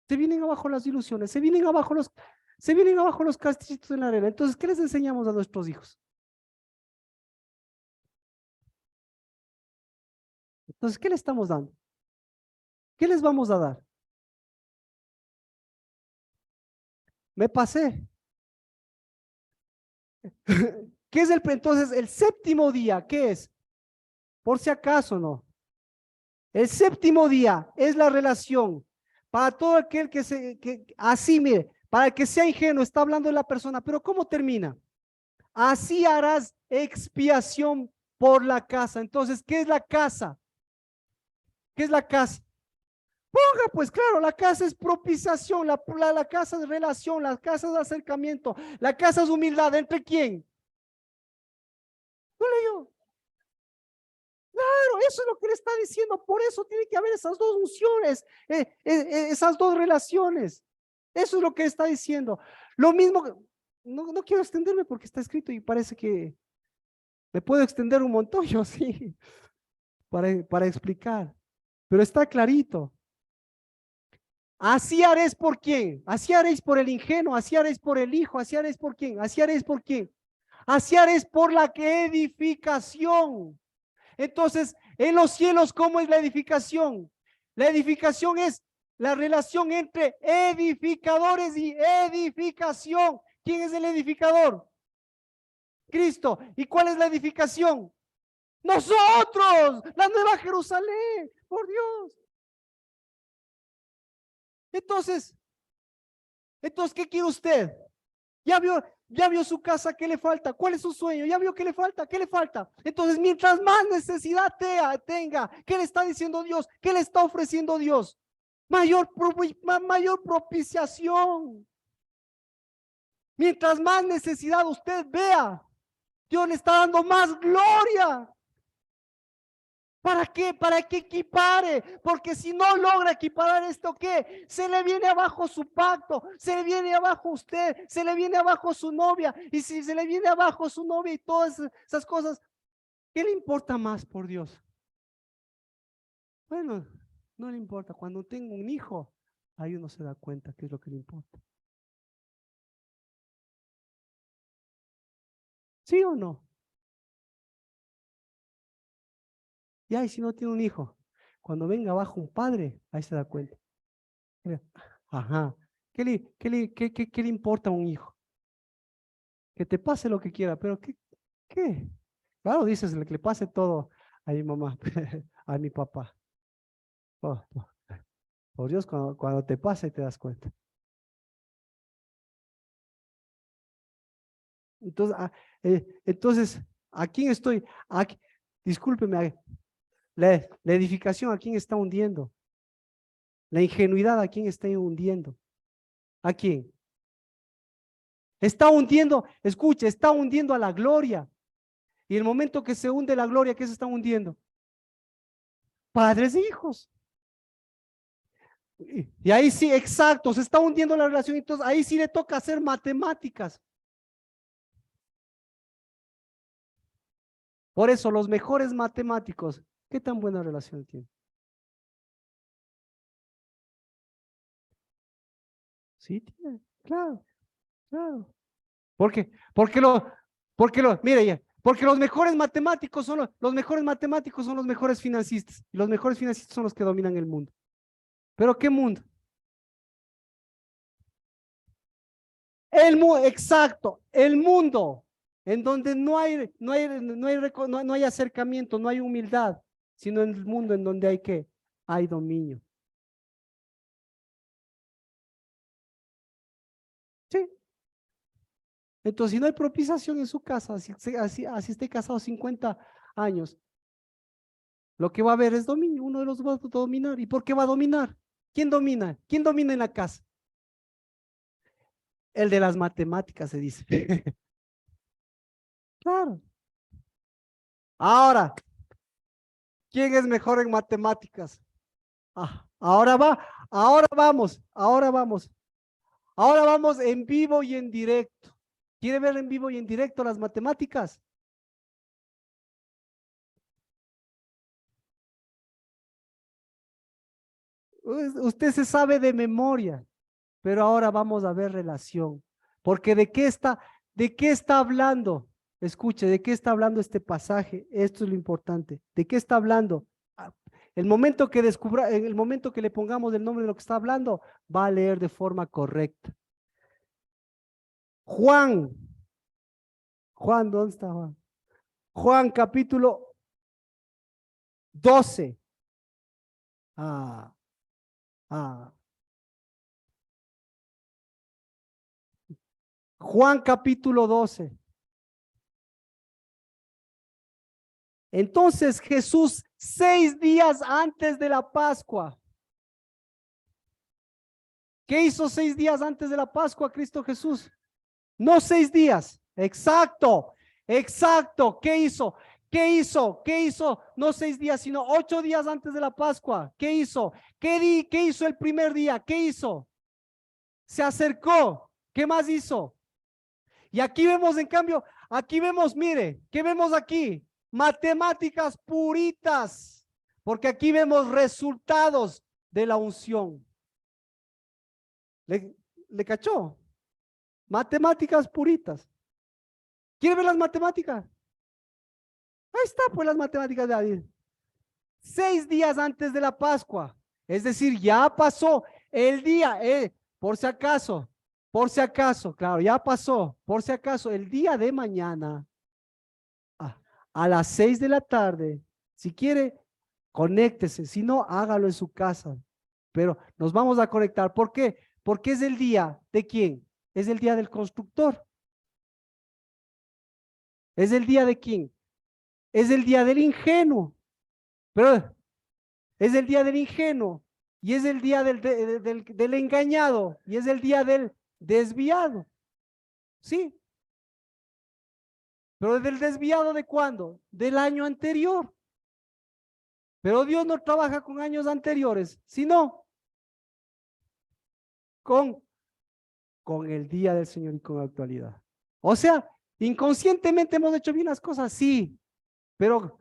se vienen abajo las ilusiones, se vienen abajo los castillitos en la arena. Entonces, ¿qué les enseñamos a nuestros hijos? Entonces, ¿qué le estamos dando? ¿Qué les vamos a dar? Me pasé. ¿Qué es entonces el séptimo día? ¿Qué es? Por si acaso no. El séptimo día es la relación para todo aquel así, mire, para el que sea ingenuo, está hablando de la persona, pero ¿cómo termina? Así harás expiación por la casa. Entonces, ¿qué es la casa? ¿Qué es la casa? Ponga, pues claro, la casa es propiciación, la casa es relación, la casa es acercamiento, la casa es humildad. ¿Entre quién? No leyó. eso es lo que le está diciendo. Por eso tiene que haber esas dos unciones, esas dos relaciones. Eso es lo que está diciendo. Lo mismo, no quiero extenderme porque está escrito y parece que me puedo extender un montón, yo sí, para explicar. Pero está clarito. Así haréis por quién, así haréis por el ingenuo, así haréis por el hijo, así haréis por quién, así haréis por quién, así haréis por la que edificación. Entonces, en los cielos, ¿cómo es la edificación? La edificación es la relación entre edificadores y edificación. ¿Quién es el edificador? Cristo. ¿Y cuál es la edificación? Nosotros, la nueva Jerusalén, por Dios. Entonces, ¿qué quiere usted? Ya vio su casa, ¿qué le falta? ¿Cuál es su sueño? Ya vio qué le falta, ¿qué le falta? Entonces, mientras más necesidad tenga, ¿qué le está diciendo Dios? ¿Qué le está ofreciendo Dios? Mayor propiciación. Mientras más necesidad usted vea, Dios le está dando más gloria. ¿Para qué? Para que equipare, porque si no logra equiparar esto, ¿qué? Se le viene abajo su pacto, se le viene abajo usted, se le viene abajo su novia, y si se le viene abajo su novia y todas esas cosas, ¿qué le importa más, por Dios? Bueno, no le importa. Cuando tengo un hijo, ahí uno se da cuenta qué es lo que le importa. ¿Sí o no? Y ahí si no tiene un hijo, cuando venga abajo un padre, ahí se da cuenta. Ajá. ¿Qué le importa a un hijo? Que te pase lo que quiera, pero ¿qué? Claro, dices que le pase todo a mi mamá, a mi papá. Oh, por Dios, cuando te pase te das cuenta. Entonces, ¿a quién estoy? Discúlpeme, la edificación, ¿a quién está hundiendo? La ingenuidad, ¿a quién está hundiendo? ¿A quién? Está hundiendo, escucha, está hundiendo a la gloria. Y el momento que se hunde la gloria, ¿qué se está hundiendo? Padres e hijos. Y ahí sí, exacto, se está hundiendo la relación, entonces ahí sí le toca hacer matemáticas. Por eso los mejores matemáticos, ¿qué tan buena relación tienen? Sí, tienen, claro, claro. ¿Por qué? Mire ya, porque los mejores matemáticos son los mejores matemáticos son los mejores financistas, y los mejores financistas son los que dominan el mundo. ¿Pero qué mundo? Exacto, el mundo en donde no hay acercamiento, no hay humildad, sino en el mundo en donde hay ¿qué? Hay dominio. Sí. Entonces, si no hay propiciación en su casa, así esté casado 50 años, lo que va a haber es dominio, uno de los va a dominar. ¿Y por qué va a dominar? ¿Quién domina? ¿Quién domina en la casa? El de las matemáticas, se dice. Claro. Ahora, ¿quién es mejor en matemáticas? Ahora vamos, ahora vamos en vivo y en directo. ¿Quiere ver en vivo y en directo las matemáticas? Usted se sabe de memoria, pero ahora vamos a ver relación. Porque ¿de qué está hablando? Escuche, ¿de qué está hablando este pasaje? Esto es lo importante. ¿De qué está hablando? El momento que en el momento que le pongamos el nombre de lo que está hablando, va a leer de forma correcta. Juan, ¿dónde está Juan? Juan capítulo 12. Ah, ah. Juan capítulo 12. Entonces Jesús, 6 días antes de la Pascua. ¿Qué hizo 6 días antes de la Pascua Cristo Jesús? No 6 días. Exacto, exacto. ¿Qué hizo? ¿Qué hizo? ¿Qué hizo? No 6 días, sino 8 días antes de la Pascua. ¿Qué hizo? ¿Qué hizo el primer día? ¿Qué hizo? Se acercó. ¿Qué más hizo? Y aquí vemos, en cambio, aquí vemos, mire, ¿qué vemos aquí? Matemáticas puritas, porque aquí vemos resultados de la unción. ¿Le cachó? Matemáticas puritas. ¿Quiere ver las matemáticas? Ahí está, pues las matemáticas de David. 6 días antes de la Pascua. Es decir, ya pasó el día, por si acaso, claro, ya pasó, por si acaso, el día de mañana, a, a las 6 de la tarde, si quiere, conéctese, si no, hágalo en su casa. Pero nos vamos a conectar. ¿Por qué? Porque es el día de quién? Es el día del constructor. ¿Es el día de quién? Es el día del ingenuo. Pero es el día del ingenuo y es el día del engañado y es el día del desviado. Sí, pero del desviado ¿de cuándo? Del año anterior. Pero Dios no trabaja con años anteriores, sino con, con el día del Señor y con la actualidad. O sea, inconscientemente hemos hecho bien las cosas, sí, pero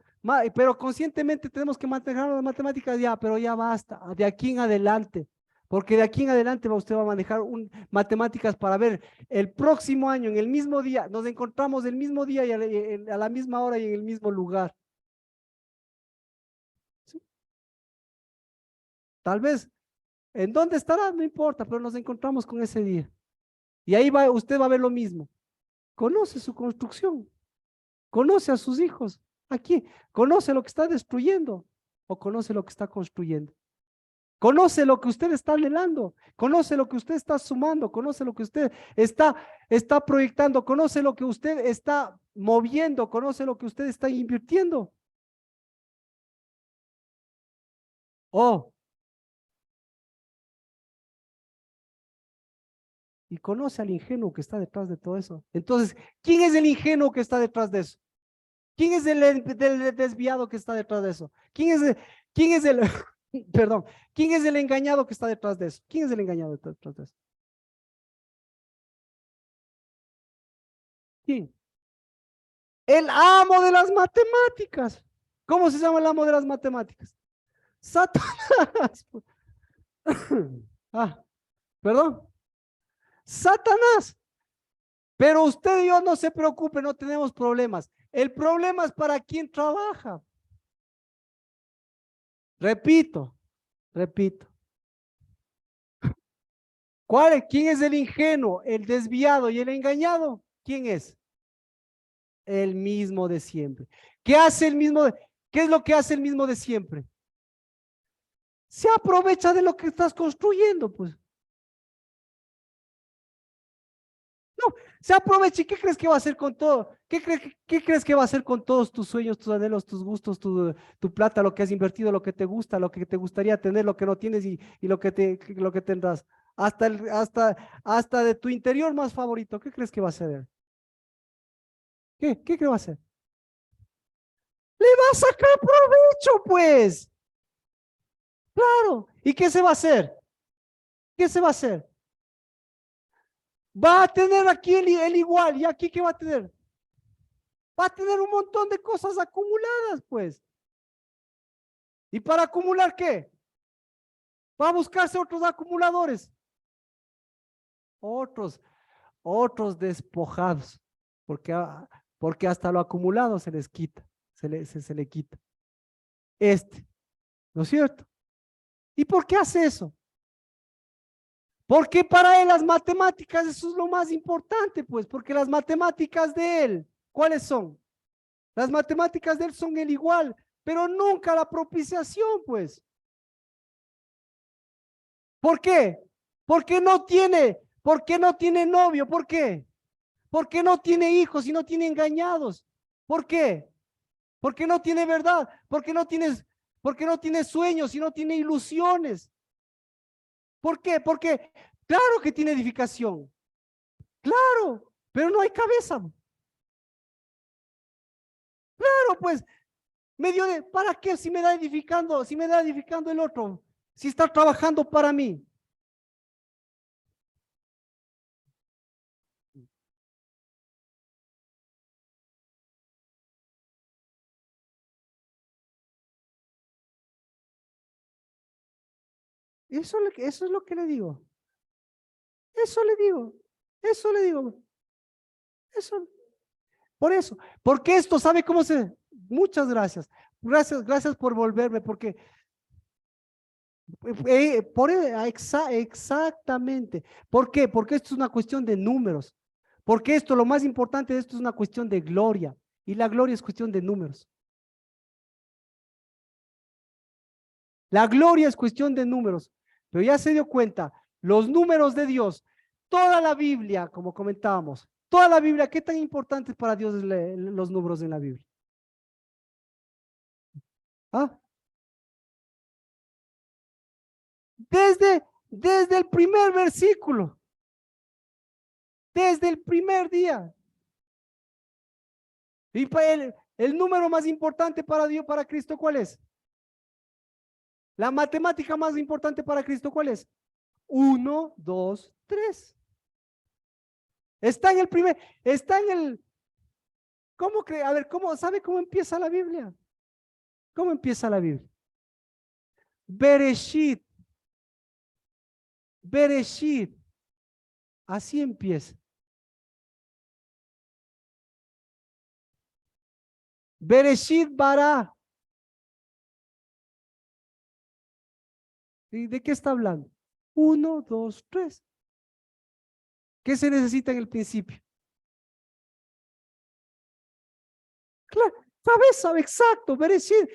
conscientemente tenemos que manejar las matemáticas ya, pero ya basta, de aquí en adelante, porque de aquí en adelante usted va a manejar matemáticas para ver el próximo año, en el mismo día, nos encontramos el mismo día y a la misma hora y en el mismo lugar. ¿Sí? Tal vez, ¿en dónde estará? No importa, pero nos encontramos con ese día. Y ahí va, usted va a ver lo mismo. Conoce su construcción, conoce a sus hijos, aquí, conoce lo que está destruyendo o conoce lo que está construyendo. Conoce lo que usted está anhelando, conoce lo que usted está sumando, conoce lo que usted está proyectando, conoce lo que usted está moviendo, conoce lo que usted está invirtiendo. Oh, y conoce al ingenuo que está detrás de todo eso. Entonces, ¿quién es el ingenuo que está detrás de eso? ¿Quién es el desviado que está detrás de eso? Quién es el, perdón, quién es el engañado que está detrás de eso? ¿Quién es el engañado detrás de eso? ¿Quién? El amo de las matemáticas. ¿Cómo se llama el amo de las matemáticas? Satanás. Ah, perdón. Satanás. Pero usted y yo no se preocupe, no tenemos problemas. El problema es para quien trabaja. Repito, repito. ¿Quién es el ingenuo, el desviado y el engañado? ¿Quién es? El mismo de siempre. ¿Qué hace el mismo? ¿Qué es lo que hace el mismo de siempre? Se aprovecha de lo que estás construyendo, pues. No, se aprovecha. ¿Y qué crees que va a hacer con todo? ¿Qué crees que va a hacer con todos tus sueños, tus anhelos, tus gustos, tu plata, lo que has invertido, lo que te gusta, lo que te gustaría tener, lo que no tienes y lo que tendrás? Hasta de tu interior más favorito. ¿Qué crees que va a hacer? ¿Qué va a hacer? Le va a sacar provecho, pues. Claro. ¿Y qué se va a hacer? ¿Qué se va a hacer? Va a tener aquí el igual. ¿Y aquí qué va a tener? Va a tener un montón de cosas acumuladas, pues. ¿Y para acumular qué? Va a buscarse otros acumuladores. Otros, otros despojados. Porque, porque hasta lo acumulado se les quita. Se le quita. ¿No es cierto? ¿Y por qué hace eso? Porque para él las matemáticas, eso es lo más importante, pues, porque las matemáticas de él, ¿cuáles son? Las matemáticas de él son el igual, pero nunca la propiciación, pues. ¿Por qué? Porque no tiene novio, ¿por qué? Porque no tiene hijos y no tiene engañados. ¿Por qué? Porque no tiene verdad, porque no tiene sueños y no tiene ilusiones. ¿Por qué? Porque claro que tiene edificación, claro, pero no hay cabeza. Claro, pues, medio de, ¿para qué si me da edificando, si me da edificando el otro? Si está trabajando para mí. Eso es lo que le digo. Eso le digo. Eso le digo. Eso. Por eso. Porque esto, ¿sabe cómo se? Muchas gracias. Gracias por volverme, porque exactamente. ¿Por qué? Porque esto es una cuestión de números. Porque esto, lo más importante de esto es una cuestión de gloria. Y la gloria es cuestión de números. La gloria es cuestión de números. Pero ya se dio cuenta, los números de Dios, toda la Biblia, como comentábamos, toda la Biblia, ¿qué tan importante es para Dios los números en la Biblia? ¿Ah? Desde el primer versículo, desde el primer día. Y para el número más importante para Dios, para Cristo, ¿cuál es? La matemática más importante para Cristo, ¿cuál es? 1, 2, 3. Está en el primer, está en el, ¿cómo cree? A ver, ¿sabe cómo empieza la Biblia? ¿Cómo empieza la Biblia? Bereshit, Bereshit. Así empieza. Bereshit bara. ¿Y de qué está hablando? 1, 2, 3. ¿Qué se necesita en el principio? Claro, sabe exacto. Bereshit.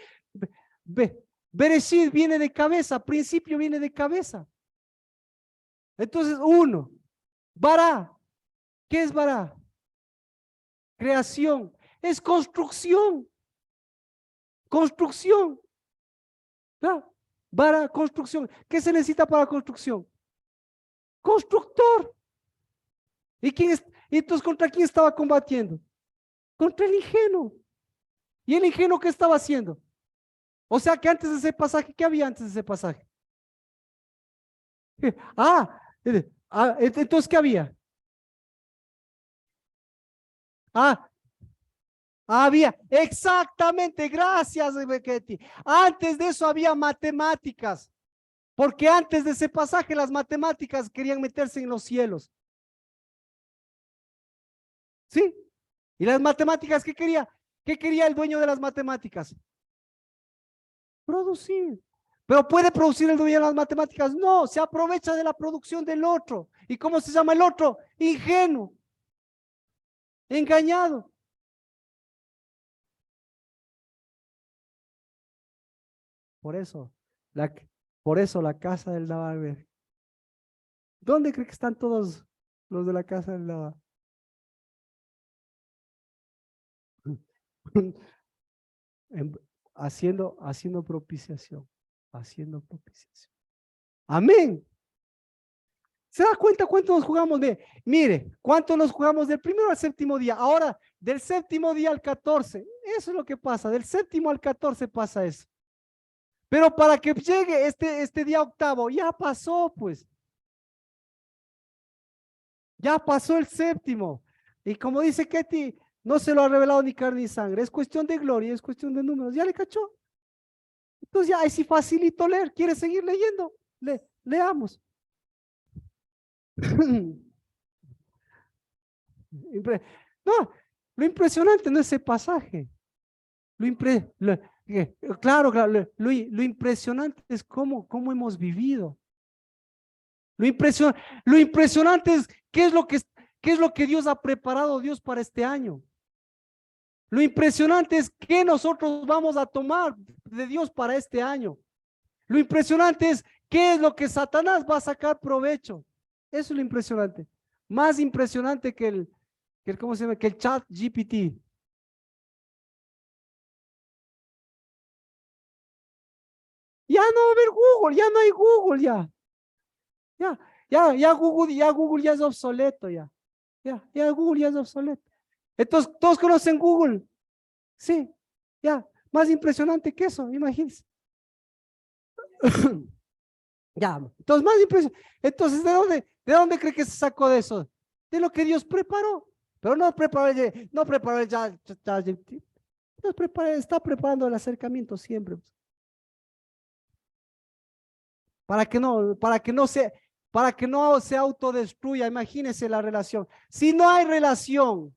Bereshit viene de cabeza, principio viene de cabeza. Entonces, 1. Bara. ¿Qué es bara? Creación. Es construcción. Construcción. ¿Claro? Para construcción. ¿Qué se necesita para construcción? Constructor. ¿Y entonces contra quién estaba combatiendo? Contra el ingenuo. ¿Y el ingenuo qué estaba haciendo? O sea que antes de ese pasaje, ¿qué había antes de ese pasaje? Entonces, ¿qué había? Ah, había, exactamente, gracias, Bequetti. Antes de eso había matemáticas, porque antes de ese pasaje las matemáticas querían meterse en los cielos. ¿Sí? ¿Y las matemáticas qué quería? ¿Qué quería el dueño de las matemáticas? Producir. ¿Pero puede producir el dueño de las matemáticas? No, se aprovecha de la producción del otro. ¿Y cómo se llama el otro? Ingenuo. Engañado. Por eso, la, por eso la casa del Lavaver. ¿Dónde cree que están todos los de la casa del Lava? Haciendo propiciación. Haciendo propiciación. Amén. ¿Se da cuenta cuánto nos jugamos mire, cuánto nos jugamos del primero al séptimo día? Ahora, del séptimo día al 14. Eso es lo que pasa. Del séptimo al 14 pasa eso. Pero para que llegue este día octavo, ya pasó, pues. Ya pasó el séptimo. Y como dice Ketty, no se lo ha revelado ni carne ni sangre. Es cuestión de gloria, es cuestión de números. ¿Ya le cachó? Entonces ya es facilito leer. ¿Quiere seguir leyendo? Leamos. No, lo impresionante no es ese pasaje. Claro, lo impresionante es cómo hemos vivido. Lo impresionante es qué es lo que Dios ha preparado Dios para este año. Lo impresionante es qué nosotros vamos a tomar de Dios para este año. Lo impresionante es qué es lo que Satanás va a sacar provecho. Eso es lo impresionante. Más impresionante ¿cómo se llama? Que el chat GPT. Ya no va a haber Google, ya no hay Google, ya. Google ya es obsoleto, ya. Ya Google ya es obsoleto. Entonces, todos conocen Google. Sí, ya, más impresionante que eso, imagínense. Ya, entonces más impresionante. Entonces, ¿de dónde cree que se sacó de eso? De lo que Dios preparó. Pero no preparó ya, Dios está preparando el acercamiento siempre. Para que no se autodestruya. Imagínense la relación. Si no hay relación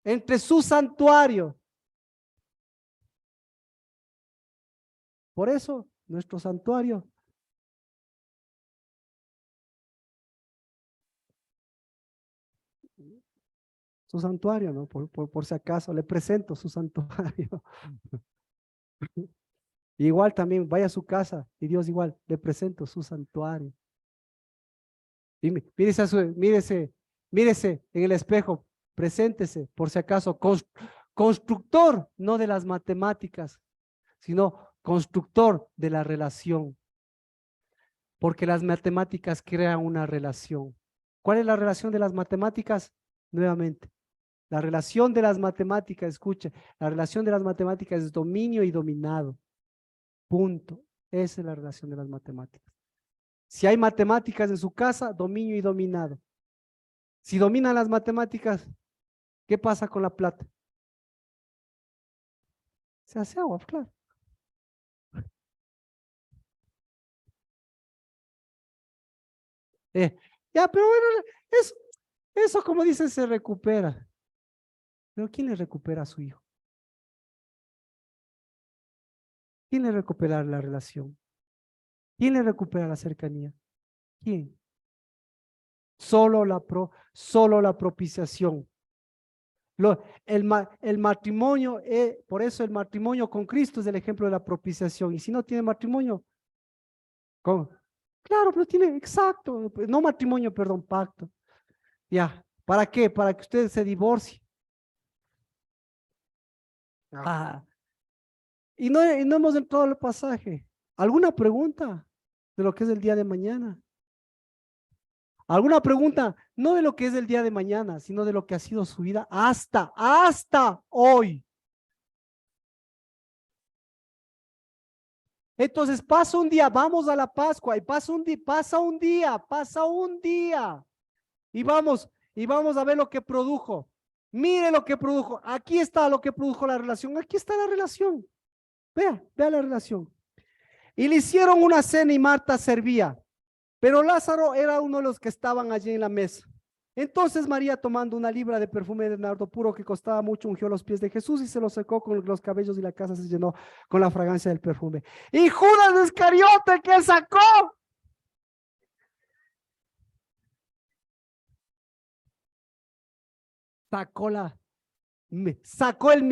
entre su santuario, por eso nuestro santuario, su santuario, ¿no? Por si acaso, le presento su santuario. Igual también vaya a su casa y Dios igual, le presento su santuario. Y mírese en el espejo, preséntese, por si acaso, constructor, no de las matemáticas, sino constructor de la relación, porque las matemáticas crean una relación. ¿Cuál es la relación de las matemáticas? Nuevamente, la relación de las matemáticas, escuche, la relación de las matemáticas es dominio y dominado. Punto. Esa es la relación de las matemáticas. Si hay matemáticas en su casa, dominio y dominado. Si dominan las matemáticas, ¿qué pasa con la plata? Se hace agua, claro. Eh, ya, pero bueno, eso como dicen se recupera. Pero ¿quién le recupera a su hijo? ¿Quién le recupera la relación? ¿Quién le recupera la cercanía? ¿Quién? Solo la propiciación. El matrimonio, por eso el matrimonio con Cristo es el ejemplo de la propiciación. Y si no tiene matrimonio, ¿cómo? Claro, pero tiene, exacto, no matrimonio, perdón, pacto. Ya, ¿para qué? Para que usted se divorcie. Ah, y no hemos entrado al pasaje. ¿Alguna pregunta de lo que es el día de mañana? ¿Alguna pregunta? No de lo que es el día de mañana, sino de lo que ha sido su vida hasta hoy. Entonces pasa un día, vamos a la Pascua y pasa un día y vamos a ver lo que produjo. Mire lo que produjo. Aquí está lo que produjo la relación. Aquí está la relación. Vea la relación. Y le hicieron una cena y Marta servía, pero Lázaro era uno de los que estaban allí en la mesa. Entonces María, tomando una libra de perfume de nardo puro que costaba mucho, ungió los pies de Jesús y se los secó con los cabellos y la casa se llenó con la fragancia del perfume. Y Judas Iscariote, ¿qué sacó? Sacó sacó el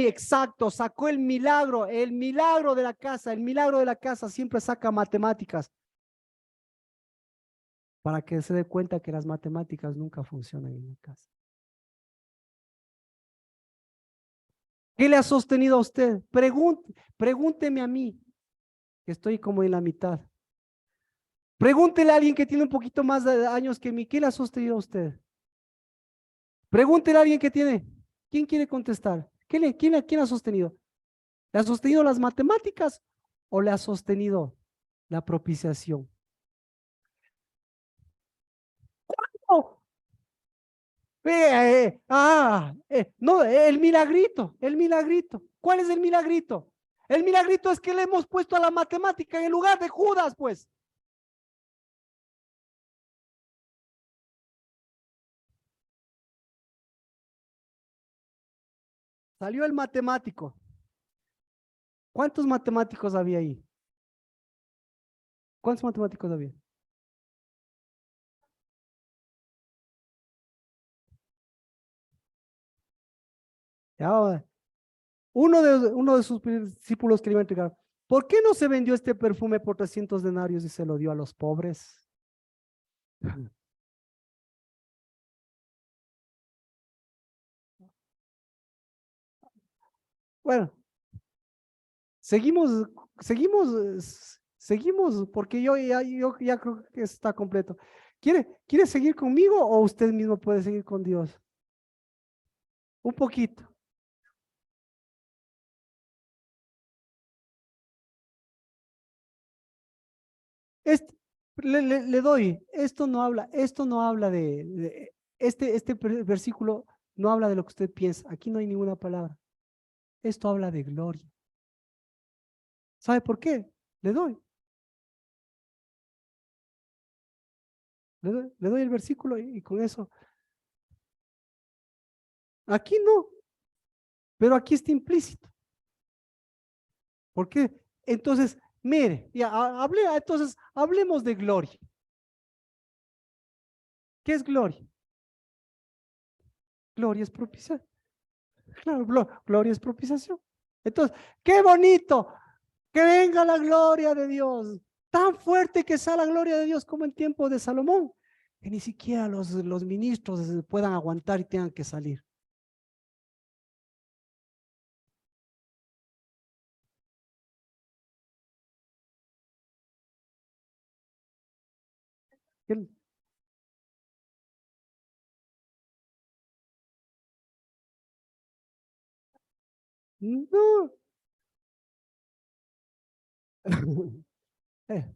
milagro de la casa, el milagro de la casa siempre saca matemáticas para que se dé cuenta que las matemáticas nunca funcionan en la casa. ¿Qué le ha sostenido a usted? Pregúnteme a mí, que estoy como en la mitad. Pregúntele a alguien que tiene un poquito más de años que mí, ¿qué le ha sostenido a usted? Pregúntele a alguien que tiene. ¿Quién quiere contestar? ¿Quién ha sostenido? ¿Le ha sostenido las matemáticas o le ha sostenido la propiciación? Oh, no, el milagrito. ¿Cuál es el milagrito? El milagrito es que le hemos puesto a la matemática en lugar de Judas, pues. Salió el matemático. ¿Cuántos matemáticos había ahí? ¿Cuántos matemáticos había? Ya, uno de sus discípulos que le iba a entregar. ¿Por qué no se vendió este perfume por 300 denarios y se lo dio a los pobres? Bueno, seguimos, seguimos, porque yo ya creo que está completo. ¿Quiere seguir conmigo o usted mismo puede seguir con Dios? Un poquito.
Le doy, esto no habla este versículo no habla de lo que usted piensa, aquí no hay ninguna palabra. Esto habla de gloria. ¿Sabe por qué? Le doy. Le doy el versículo y con eso. Aquí no, pero aquí está implícito. ¿Por qué? Entonces, mire, ya entonces hablemos de gloria. ¿Qué es gloria? Gloria es propiciación. Claro, gloria es propiciación. Entonces, qué bonito, que venga la gloria de Dios. Tan fuerte que sea la gloria de Dios como en tiempo de Salomón, que ni siquiera los ministros puedan aguantar y tengan que salir. No. Eh,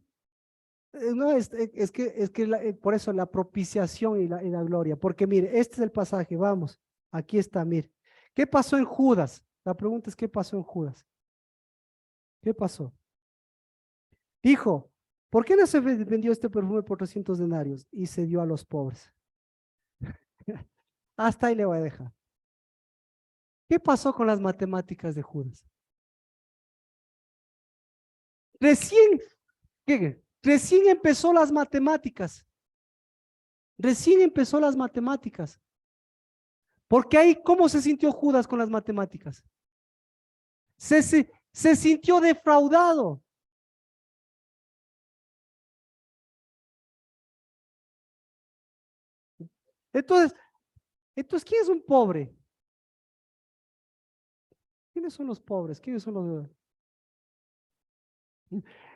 no, es que por eso la propiciación y la gloria, porque mire, este es el pasaje, vamos, aquí está, mire. ¿Qué pasó en Judas? La pregunta es, ¿qué pasó en Judas? ¿Qué pasó? Dijo, ¿por qué no se vendió este perfume por 300 denarios y se dio a los pobres? Hasta ahí le voy a dejar. ¿Qué pasó con las matemáticas de Judas? Recién, ¿qué? Recién empezó las matemáticas. Recién empezó las matemáticas. Porque ahí, ¿cómo se sintió Judas con las matemáticas? Se sintió defraudado. Entonces, ¿quién es un pobre? ¿Quiénes son los pobres? ¿Quiénes son los...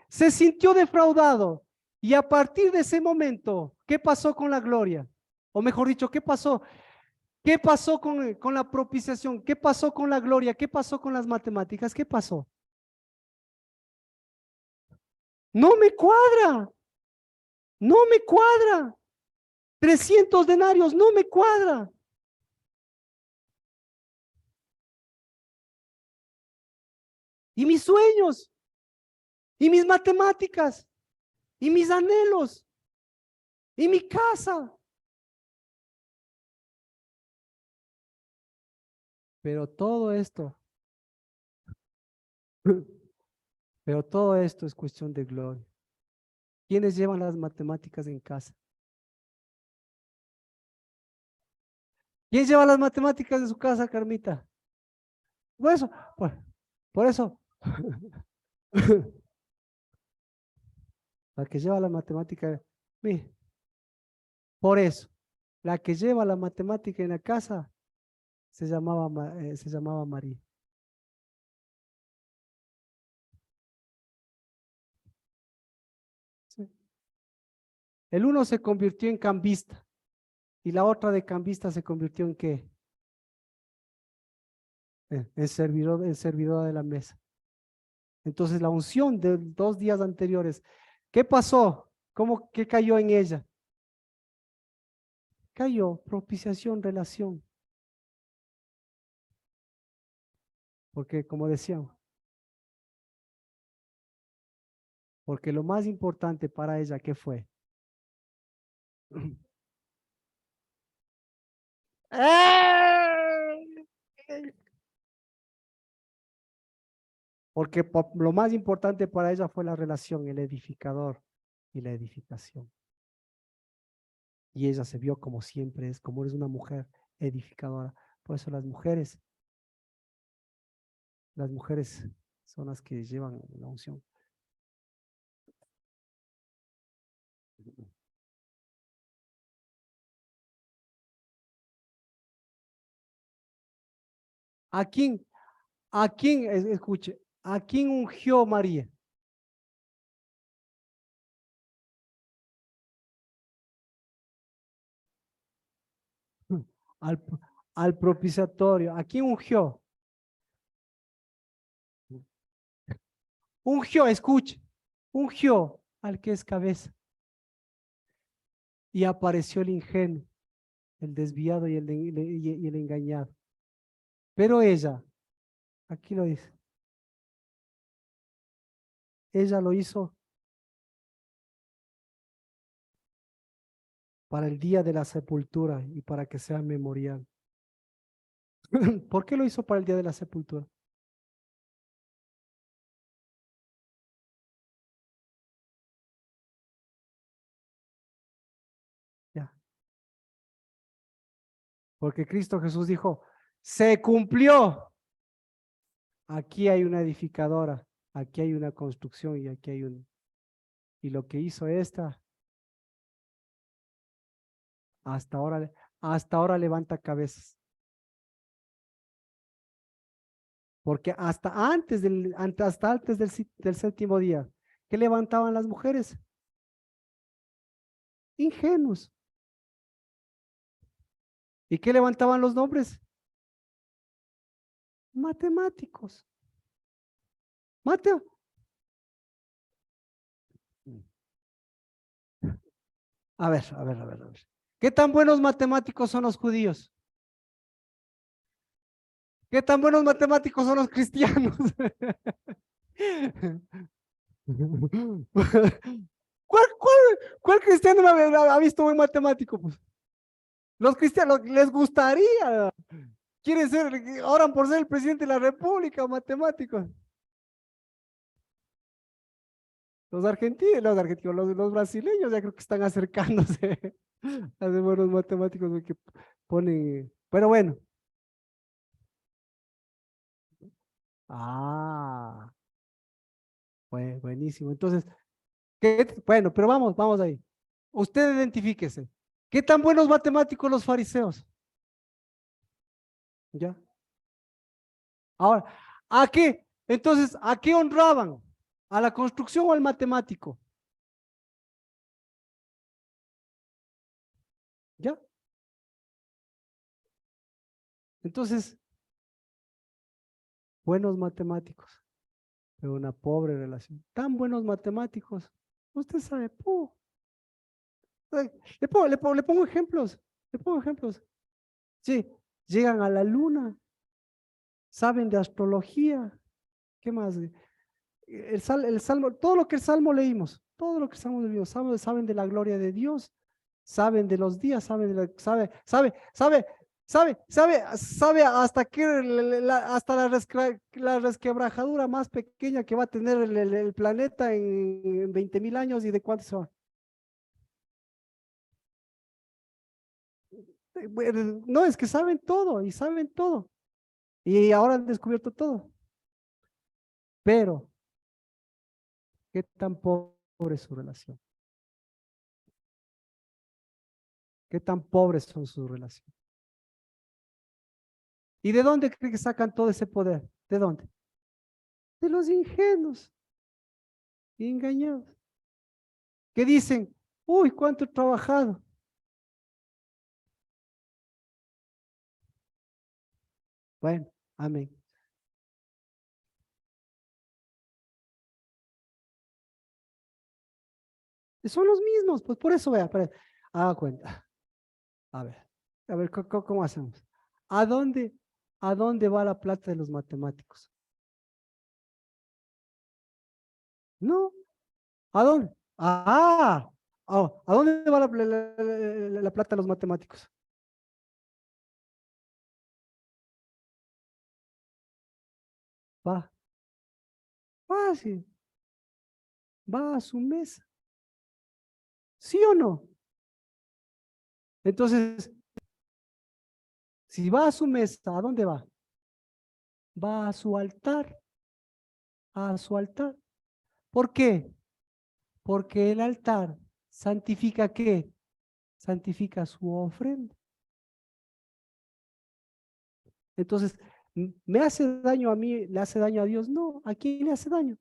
Se sintió defraudado. Y a partir de ese momento, ¿qué pasó con la gloria? O mejor dicho, ¿qué pasó? ¿Qué pasó con la propiciación? ¿Qué pasó con la gloria? ¿Qué pasó con las matemáticas? ¿Qué pasó? No me cuadra, no me cuadra. 300 denarios, no me cuadra. Y mis sueños, y mis matemáticas, y mis anhelos, y mi casa. Pero todo esto, pero todo esto es cuestión de gloria. ¿Quiénes llevan las matemáticas en casa? ¿Quién lleva las matemáticas de su casa, Carmita? Por eso, por eso, la que lleva la matemática, mire, por eso, la que lleva la matemática en la casa se llamaba María. Sí. El uno se convirtió en cambista y la otra de cambista se convirtió en ¿qué? En servidora de la mesa. Entonces la unción de 2 días anteriores, ¿qué pasó? ¿Cómo que cayó en ella? Cayó propiciación, relación. Porque como decíamos, porque lo más importante para ella, ¿qué fue? Porque lo más importante para ella fue la relación, el edificador y la edificación. Y ella se vio como siempre es, como eres una mujer edificadora. Por eso las mujeres son las que llevan la unción. ¿A quién, escuche, a quién ungió María? Al, al propiciatorio. ¿A quién ungió? Ungió, escuche, ungió. al que es cabeza. Y apareció el ingenuo, el desviado y el engañado. Pero ella, aquí lo dice, ella lo hizo para el día de la sepultura y para que sea memorial. ¿Por qué lo hizo para el día de la sepultura? Ya. Porque Cristo Jesús dijo, se cumplió. Aquí hay una edificadora, aquí hay una construcción y aquí hay un... Y lo que hizo esta, hasta ahora, hasta ahora levanta cabezas. Porque hasta antes del séptimo día, ¿qué levantaban las mujeres? Ingenuos. ¿Y qué levantaban los nombres? Matemáticos. Mateo. A ver. ¿Qué tan buenos matemáticos son los judíos? ¿Qué tan buenos matemáticos son los cristianos? ¿Cuál cristiano ha visto buen matemático? Pues? Los cristianos les gustaría. Quieren ser, oran por ser el presidente de la República, matemáticos. Los brasileños ya creo que están acercándose a ser buenos matemáticos que ponen. Pero bueno. Ah, buenísimo. Entonces, bueno, pero vamos ahí. Usted identifíquese. ¿Qué tan buenos matemáticos los fariseos? ¿Ya? Ahora, ¿a qué? Entonces, ¿a qué honraban? ¿A la construcción o al matemático? ¿Ya? Entonces, buenos matemáticos, pero una pobre relación. Tan buenos matemáticos. Usted sabe, le pongo ejemplos. Le pongo ejemplos. Sí, llegan a la luna, saben de astrología. ¿Qué más? El salmo, todo lo que el salmo leímos, todo lo que el salmo leímos, saben de la gloria de Dios, saben de los días, sabe hasta hasta la resquebrajadura más pequeña que va a tener el planeta en 20.000 años y de cuántos son. Bueno, no, es que saben todo y saben todo. Y ahora han descubierto todo. Pero, ¿qué tan pobre es su relación? ¿Qué tan pobres son sus relaciones? ¿Y de dónde cree que sacan todo ese poder? ¿De dónde? De los ingenuos y engañados. Que dicen, uy, cuánto he trabajado. Bueno, amén. Son los mismos, pues por eso vea, haga cuenta. A ver, ¿cómo hacemos? ¿A dónde, ¿A dónde va la plata de los matemáticos? No, ¿a dónde? ¿A dónde va la plata de los matemáticos? Va, fácil, va a su mesa. ¿Sí o no? Entonces, si va a su mesa, ¿a dónde va? Va a su altar, a su altar. ¿Por qué? Porque el altar santifica ¿qué? Santifica su ofrenda. Entonces, ¿me hace daño a mí? ¿Le hace daño a Dios? No, ¿a quién le hace daño?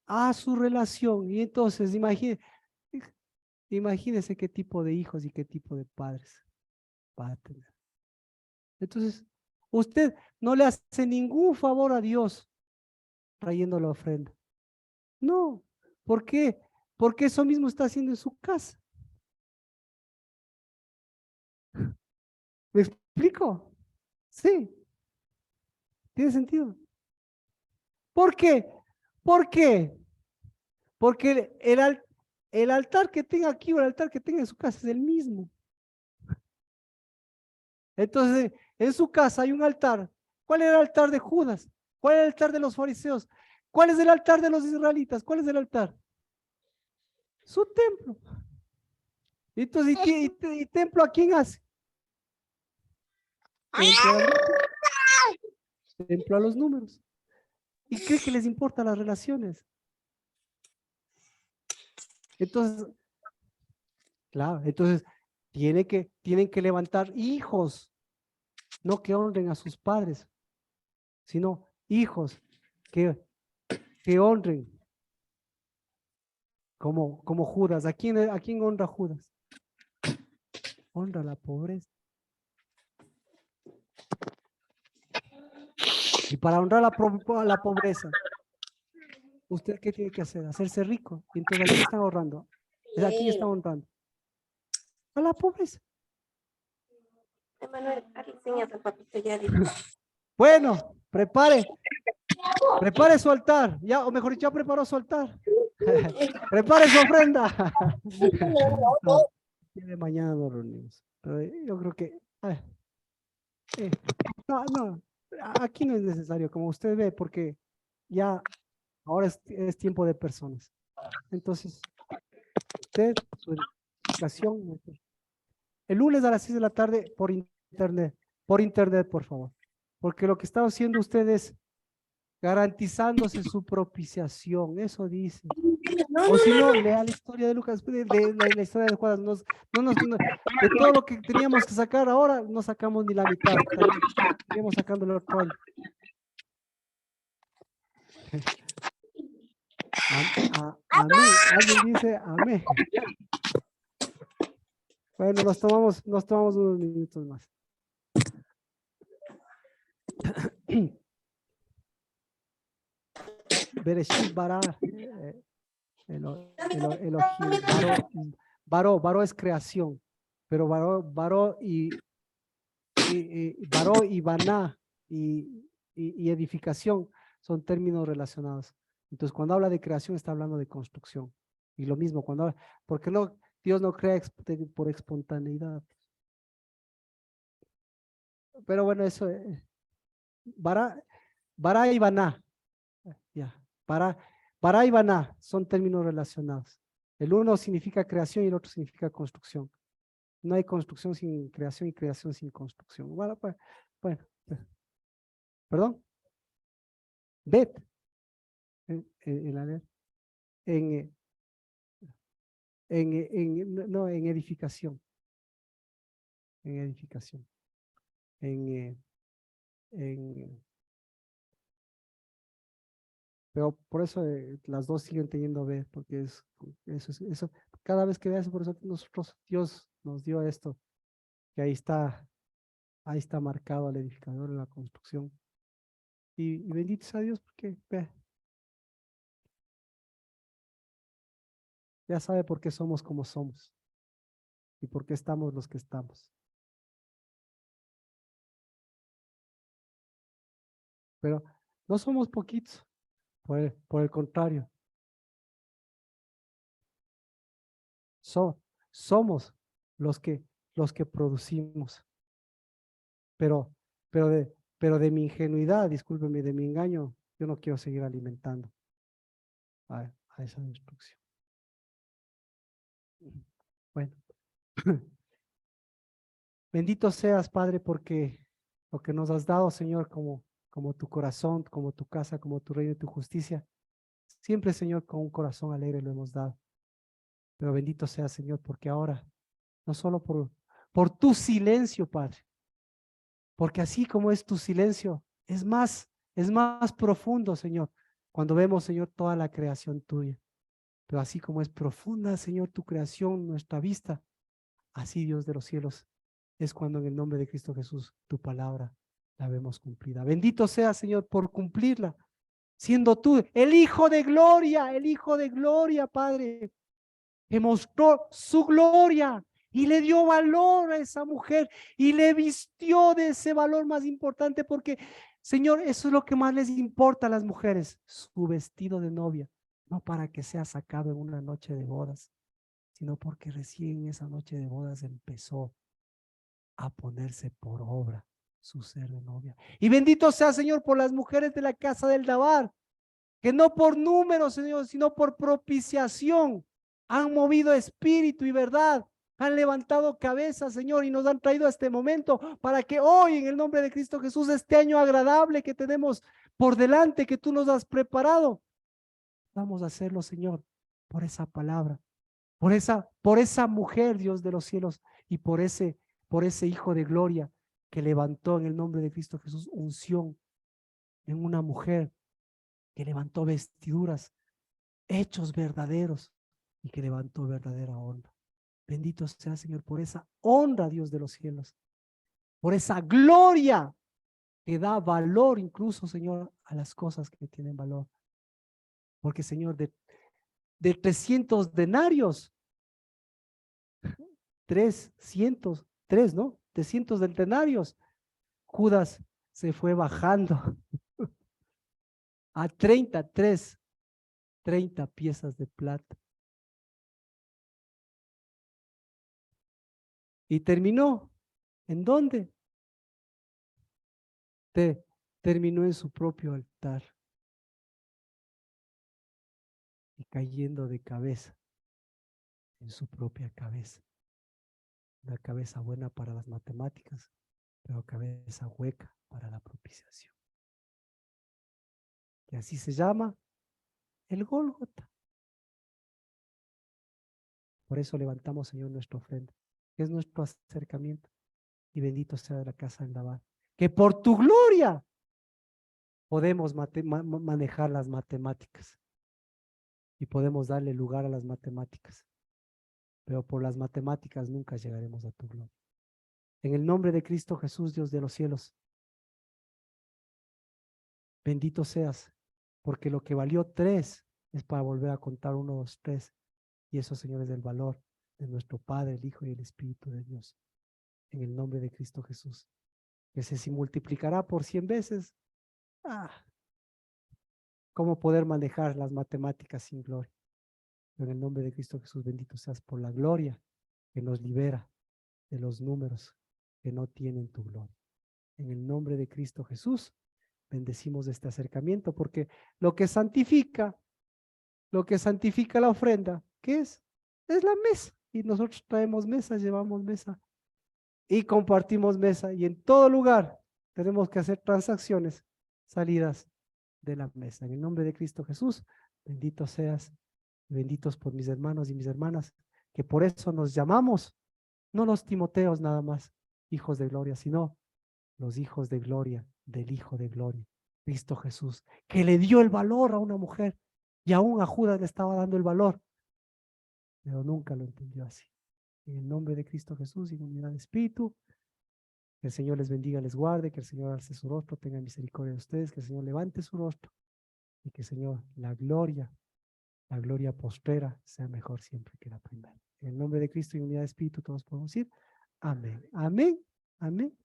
A su relación. Y entonces, imagínese qué tipo de hijos y qué tipo de padres va a tener. Entonces, usted no le hace ningún favor a Dios trayendo la ofrenda. No, ¿por qué? Porque eso mismo está haciendo en su casa. ¿Me explico? Sí, tiene sentido. ¿Por qué? ¿Por qué? Porque el altar que tenga aquí o el altar que tenga en su casa es el mismo. Entonces, en su casa hay un altar. ¿Cuál era el altar de Judas? ¿Cuál era el altar de los fariseos? ¿Cuál es el altar de los israelitas? ¿Cuál es el altar? Su templo. Entonces, ¿y templo a quién hace? Templo a, templo a los números. ¿Y cree que les importan las relaciones? Entonces, claro, entonces tienen que levantar hijos, no que honren a sus padres, sino hijos que honren como Judas. ¿A quién honra Judas? Honra la pobreza. Y para honrar la pobreza, ¿usted qué tiene que hacer? Hacerse rico. Y entonces, ¿a quién están honrando? ¿A quién están honrando? A la pobreza.
Emanuel, enseñas al papito ya.
Bueno, prepare su altar. Ya, o mejor dicho, ya preparó su altar. Prepare su ofrenda. No, de mañana nos reunimos. Pero yo creo que no, aquí no es necesario, como usted ve, porque ya ahora es tiempo de personas. Entonces, usted, su educación, el lunes a las 6 de la tarde por internet, por favor. Porque lo que está haciendo usted es garantizándose su propiciación, eso dice. O si no, lea la historia de Lucas, de la historia de Judas. De todo lo que teníamos que sacar ahora, no sacamos ni la mitad. Estaríamos sacando el otro año. Amén. Alguien dice amén. Bueno, nos tomamos unos minutos más. Bereshit bara, Elohim, Baró es creación, pero Baró y Baná y edificación son términos relacionados. Entonces, cuando habla de creación, está hablando de construcción. Y lo mismo, porque no, Dios no crea por espontaneidad. Pero bueno, eso, Bará y Baná, ya, Bará y Baná son términos relacionados. El uno significa creación y el otro significa construcción. No hay construcción sin creación y creación sin construcción. Bueno, perdón. Bet, en, no, en edificación. En edificación. Pero por eso las dos siguen teniendo B, porque eso, cada vez que veas, por eso nosotros, Dios nos dio esto, que ahí está marcado el edificador en la construcción. Y bendito sea Dios, porque ya sabe por qué somos como somos y por qué estamos los que estamos. Pero no somos poquitos, por el contrario. Somos los que producimos. Pero de mi ingenuidad, discúlpeme, de mi engaño, yo no quiero seguir alimentando a esa destrucción. Bueno, bendito seas, Padre, porque lo que nos has dado, Señor, como tu corazón, como tu casa, como tu reino y tu justicia, siempre, Señor, con un corazón alegre lo hemos dado. Pero bendito seas, Señor, porque ahora, no solo por tu silencio, Padre, porque así como es tu silencio, es más profundo, Señor, cuando vemos, Señor, toda la creación tuya. Pero así como es profunda, Señor, tu creación, nuestra vista, así, Dios de los cielos, es cuando en el nombre de Cristo Jesús, tu palabra la vemos cumplida. Bendito sea, Señor, por cumplirla siendo tú el Hijo de gloria, Padre, que mostró su gloria y le dio valor a esa mujer y le vistió de ese valor más importante, porque, Señor, eso es lo que más les importa a las mujeres, su vestido de novia, no para que sea sacado en una noche de bodas, sino porque recién en esa noche de bodas empezó a ponerse por obra su ser de novia. Y bendito sea, Señor, por las mujeres de la casa del Dabar, que no por números, Señor, sino por propiciación han movido espíritu y verdad, han levantado cabeza, Señor, y nos han traído a este momento para que hoy, en el nombre de Cristo Jesús, este año agradable que tenemos por delante, que tú nos has preparado, vamos a hacerlo, Señor, por esa palabra, por esa mujer, Dios de los cielos, y por ese Hijo de gloria que levantó en el nombre de Cristo Jesús unción en una mujer, que levantó vestiduras, hechos verdaderos, y que levantó verdadera honra. Bendito sea, Señor, por esa honra, Dios de los cielos, por esa gloria que da valor incluso, Señor, a las cosas que tienen valor. Porque, Señor, de 300 denarios, 300, ¿no? 300 denarios, Judas se fue bajando a 30 piezas de plata. Y terminó, ¿en dónde? Terminó en su propio altar y cayendo de cabeza en su propia cabeza. Una cabeza buena para las matemáticas, pero cabeza hueca para la propiciación. Y así se llama el Gólgota. Por eso levantamos, Señor, nuestra ofrenda, que es nuestro acercamiento. Y bendito sea la casa del Dabar, que por tu gloria podemos manejar las matemáticas y podemos darle lugar a las matemáticas, pero por las matemáticas nunca llegaremos a tu gloria. En el nombre de Cristo Jesús, Dios de los cielos, bendito seas, porque lo que valió 3 es para volver a contar 1, 2, 3. Y eso, Señor, es el valor de nuestro Padre, el Hijo y el Espíritu de Dios. En el nombre de Cristo Jesús, que se multiplicará por 100 veces. ¿Cómo poder manejar las matemáticas sin gloria? Pero en el nombre de Cristo Jesús, bendito seas por la gloria que nos libera de los números que no tienen tu gloria. En el nombre de Cristo Jesús, bendecimos este acercamiento, porque lo que santifica la ofrenda, ¿qué es? Es la mesa. Y nosotros traemos mesa, llevamos mesa y compartimos mesa. Y en todo lugar tenemos que hacer transacciones salidas de la mesa. En el nombre de Cristo Jesús, bendito seas, benditos por mis hermanos y mis hermanas, que por eso nos llamamos, no los Timoteos nada más, hijos de gloria, sino los hijos de gloria del Hijo de gloria, Cristo Jesús, que le dio el valor a una mujer y aún a Judas le estaba dando el valor, pero nunca lo entendió así. En el nombre de Cristo Jesús y en unidad de espíritu, que el Señor les bendiga, les guarde, que el Señor alce su rostro, tenga misericordia de ustedes, que el Señor levante su rostro y que el Señor, la gloria postrera sea mejor siempre que la primera. En el nombre de Cristo y unidad de espíritu todos podemos decir amén, amén, amén.